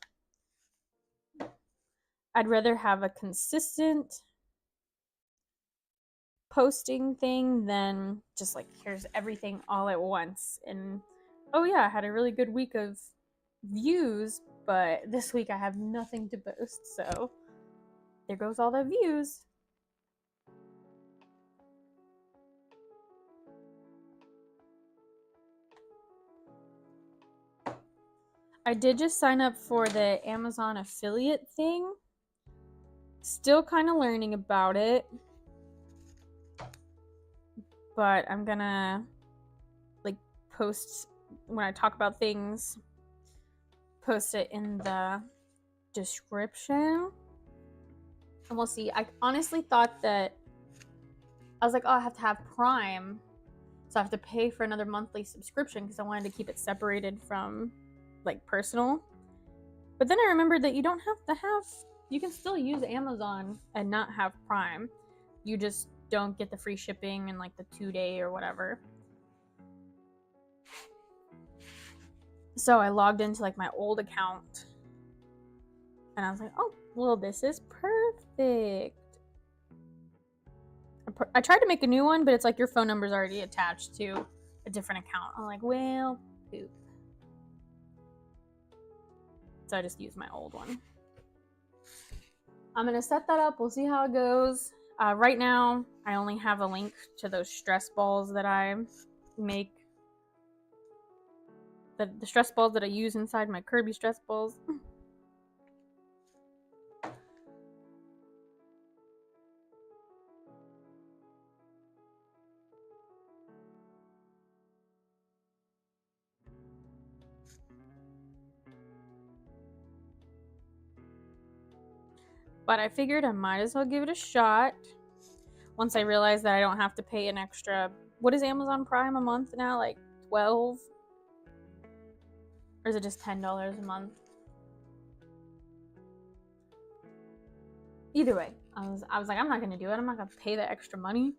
I'd rather have a consistent posting thing than just like, here's everything all at once. And oh yeah, I had a really good week of views, but this week I have nothing to post, so there goes all the views. I did just sign up for the Amazon affiliate thing. Still kind of learning about it, but I'm gonna like post when I talk about things, post it in the description, and we'll see. I honestly thought that I was like, oh, I have to have Prime, so I have to pay for another monthly subscription because I wanted to keep it separated from like personal. But then I remembered that you don't have to have, you can still use Amazon and not have Prime. You just don't get the free shipping and like the 2-day or whatever. So I logged into like my old account and I was like, oh, well, this is perfect. I tried to make a new one, but it's like your phone number is already attached to a different account. I'm like, well, poop. So I just used my old one. I'm going to set that up. We'll see how it goes. Right now, I only have a link to those stress balls that I make. The stress balls that I use inside my Kirby stress balls. But I figured I might as well give it a shot. Once I realized that I don't have to pay an extra, what is Amazon Prime a month now? Like 12? Or is it just $10 a month? Either way, I was like, I'm not gonna do it. I'm not gonna pay the extra money.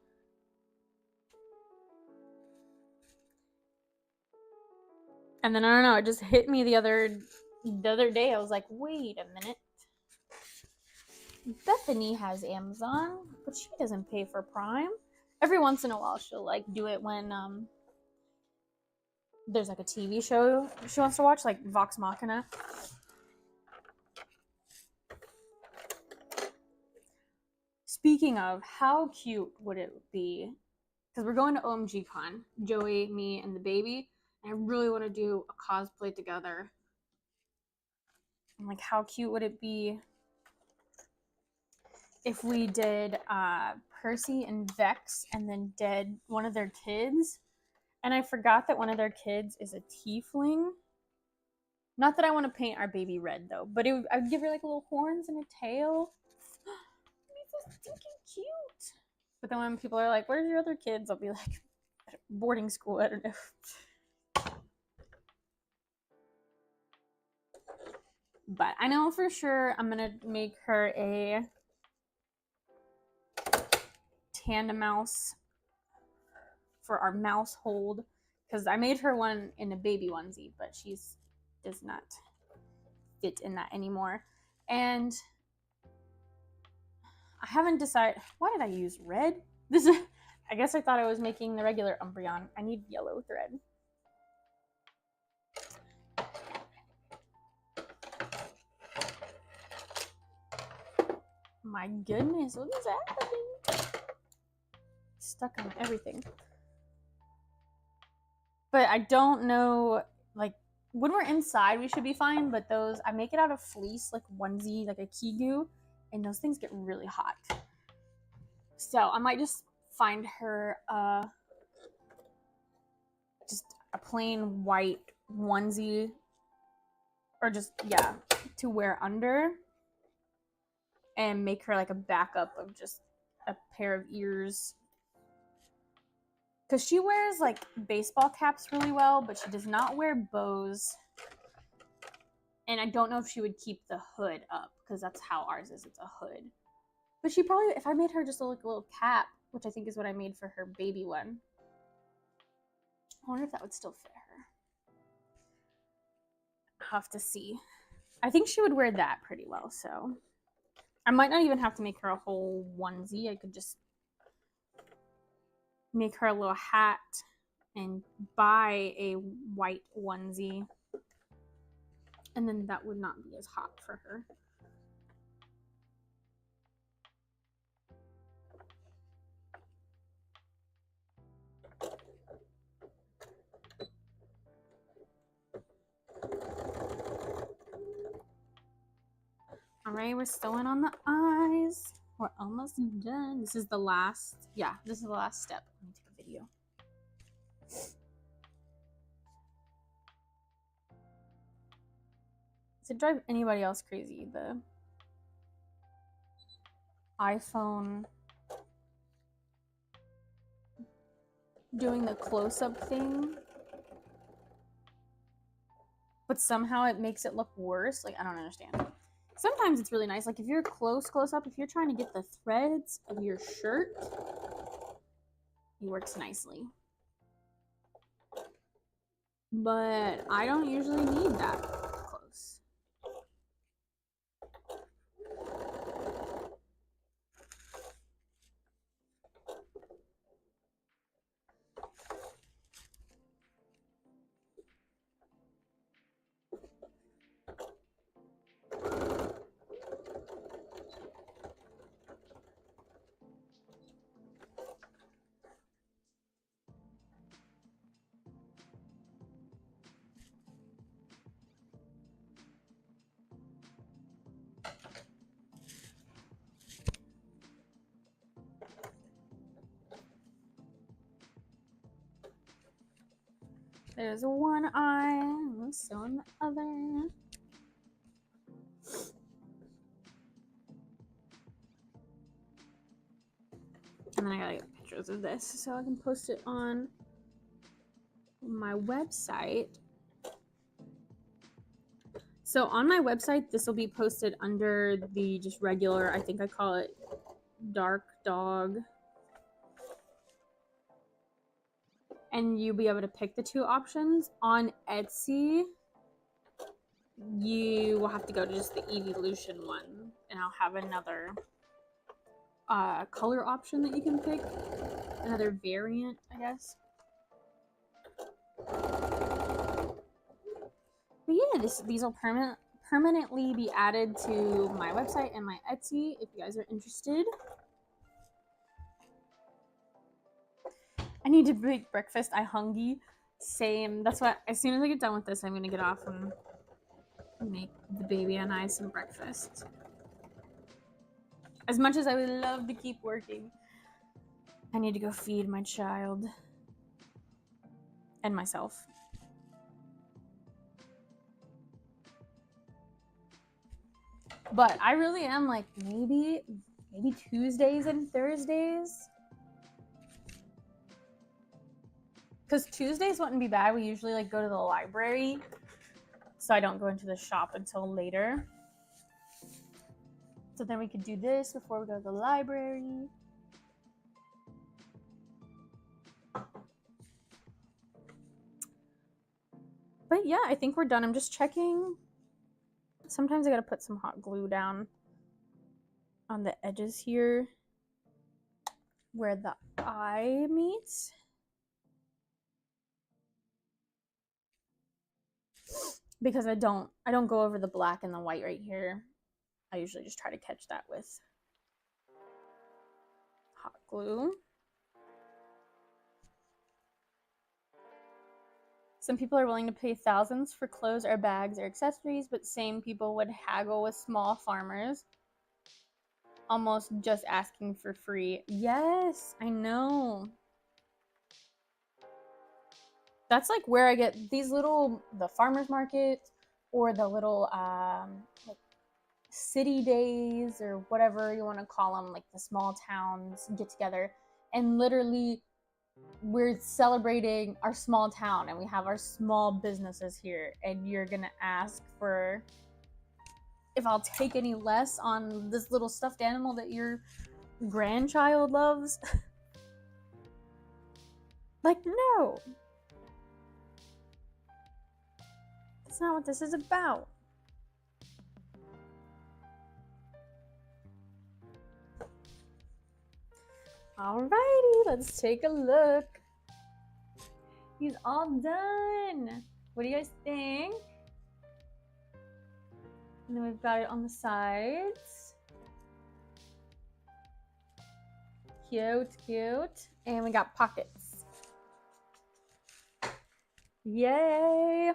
And then I don't know, it just hit me the other day. I was like, wait a minute. Bethany has Amazon, but she doesn't pay for Prime. Every once in a while she'll like do it when there's like a TV show she wants to watch, like Vox Machina. Speaking of, how cute would it be? Because we're going to OMG Con, Joey, me, and the baby. And I really want to do a cosplay together. And like, how cute would it be if we did Percy and Vex and then did one of their kids? And I forgot that one of their kids is a tiefling. Not that I want to paint our baby red though, but I would give her like little horns and a tail. It'd be so stinking cute. But then when people are like, "Where's your other kids?" I'll be like, "Boarding school." I don't know. But I know for sure I'm gonna make her a tandem mouse for our mouse hold, because I made her one in a baby onesie, but she's does not fit in that anymore. And I haven't decided. Why did I use red? This is, I guess I thought I was making the regular Umbreon. I need yellow thread. My goodness, what is happening? Stuck on everything. But I don't know, like, when we're inside, we should be fine. But those, I make it out of fleece, like onesie, like a kigu, and those things get really hot. So I might just find her just a plain white onesie, or just, yeah, to wear under, and make her like a backup of just a pair of ears. Because she wears like baseball caps really well, but she does not wear bows. And I don't know if she would keep the hood up, because that's how ours is. It's a hood. But she probably, if I made her just a little cap, which I think is what I made for her baby one, I wonder if that would still fit her. I'll have to see. I think she would wear that pretty well, so I might not even have to make her a whole onesie. I could just make her a little hat and buy a white onesie, and then that would not be as hot for her. All right, we're still in on the eyes. We're almost done. This is the last, yeah, this is the last step. Let me take a video. Does it drive anybody else crazy? The iPhone doing the close-up thing, but somehow it makes it look worse. Like, I don't understand. Sometimes it's really nice. Like, if you're close up, if you're trying to get the threads of your shirt, it works nicely. But I don't usually need that close. There's one eye, still in the other. And then I gotta get pictures of this so I can post it on my website. So on my website, this will be posted under the just regular, I think I call it dark dog. And you'll be able to pick the two options. On Etsy, you will have to go to just the evolution one, and I'll have another color option that you can pick, another variant, I guess. But yeah, these will permanently be added to my website and my Etsy if you guys are interested. I need to make breakfast. I hungry. Same. That's what, as soon as I get done with this, I'm gonna get off and make the baby and I some breakfast. As much as I would love to keep working, I need to go feed my child and myself. But I really am like maybe Tuesdays and Thursdays. Because Tuesdays wouldn't be bad. We usually like go to the library, so I don't go into the shop until later. So then we could do this before we go to the library. But yeah, I think we're done. I'm just checking. Sometimes I gotta put some hot glue down on the edges here where the eye meets. Because I don't go over the black and the white right here. I usually just try to catch that with hot glue. Some people are willing to pay thousands for clothes or bags or accessories, but same people would haggle with small farmers, almost just asking for free. Yes, I know. That's like where I get these little, the farmers market or the little like city days or whatever you want to call them, like the small towns get together and literally we're celebrating our small town and we have our small businesses here, and you're gonna ask for if I'll take any less on this little stuffed animal that your grandchild loves. Like, no, that's not what this is about. Alrighty, let's take a look. He's all done. What do you guys think? And then we've got it on the sides. Cute, cute. And we got pockets. Yay.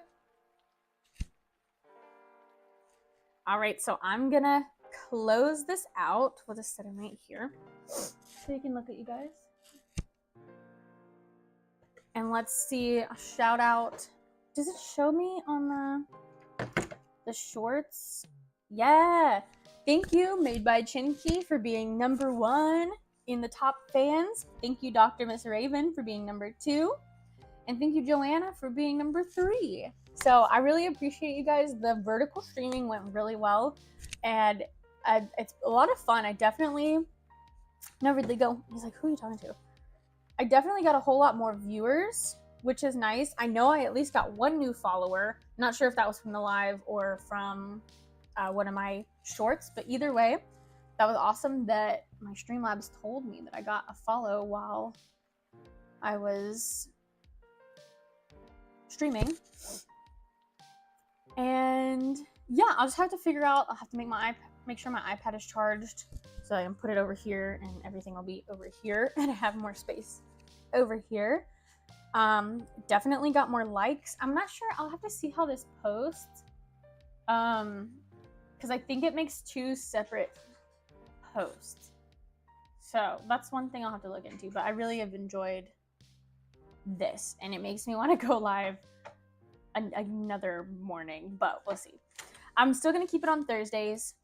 All right, so I'm gonna close this out. We'll just set him right here so you can look at you guys. And let's see, a shout out. Does it show me on the shorts? Yeah. Thank you, Made by Chinky, for being #1 in the top fans. Thank you, Dr. Miss Raven, for being #2. And thank you, Joanna, for being #3. So I really appreciate you guys. The vertical streaming went really well. And it's a lot of fun. I definitely... No, Ridley, go. He's like, who are you talking to? I definitely got a whole lot more viewers, which is nice. I know I at least got one new follower. Not sure if that was from the live or from one of my shorts, but either way, that was awesome that my Streamlabs told me that I got a follow while I was streaming. And yeah, I'll just have to figure out, I'll have to make sure my iPad is charged so I can put it over here and everything will be over here and I have more space over here. Definitely got more likes. I'm not sure, I'll have to see how this posts. Because I think it makes 2 separate posts. So that's one thing I'll have to look into, but I really have enjoyed this and it makes me want to go live another morning, but we'll see. I'm still going to keep it on Thursdays.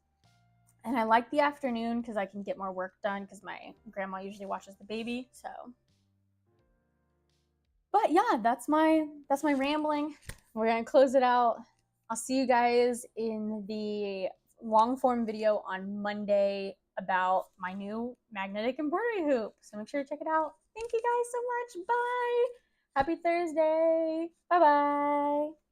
And I like the afternoon because I can get more work done because my grandma usually watches the baby. So, but yeah, that's my rambling. We're gonna close it out. I'll see you guys in the long form video on Monday about my new magnetic embroidery hoop. So make sure to check it out. Thank you guys so much. Bye. Happy Thursday. Bye bye.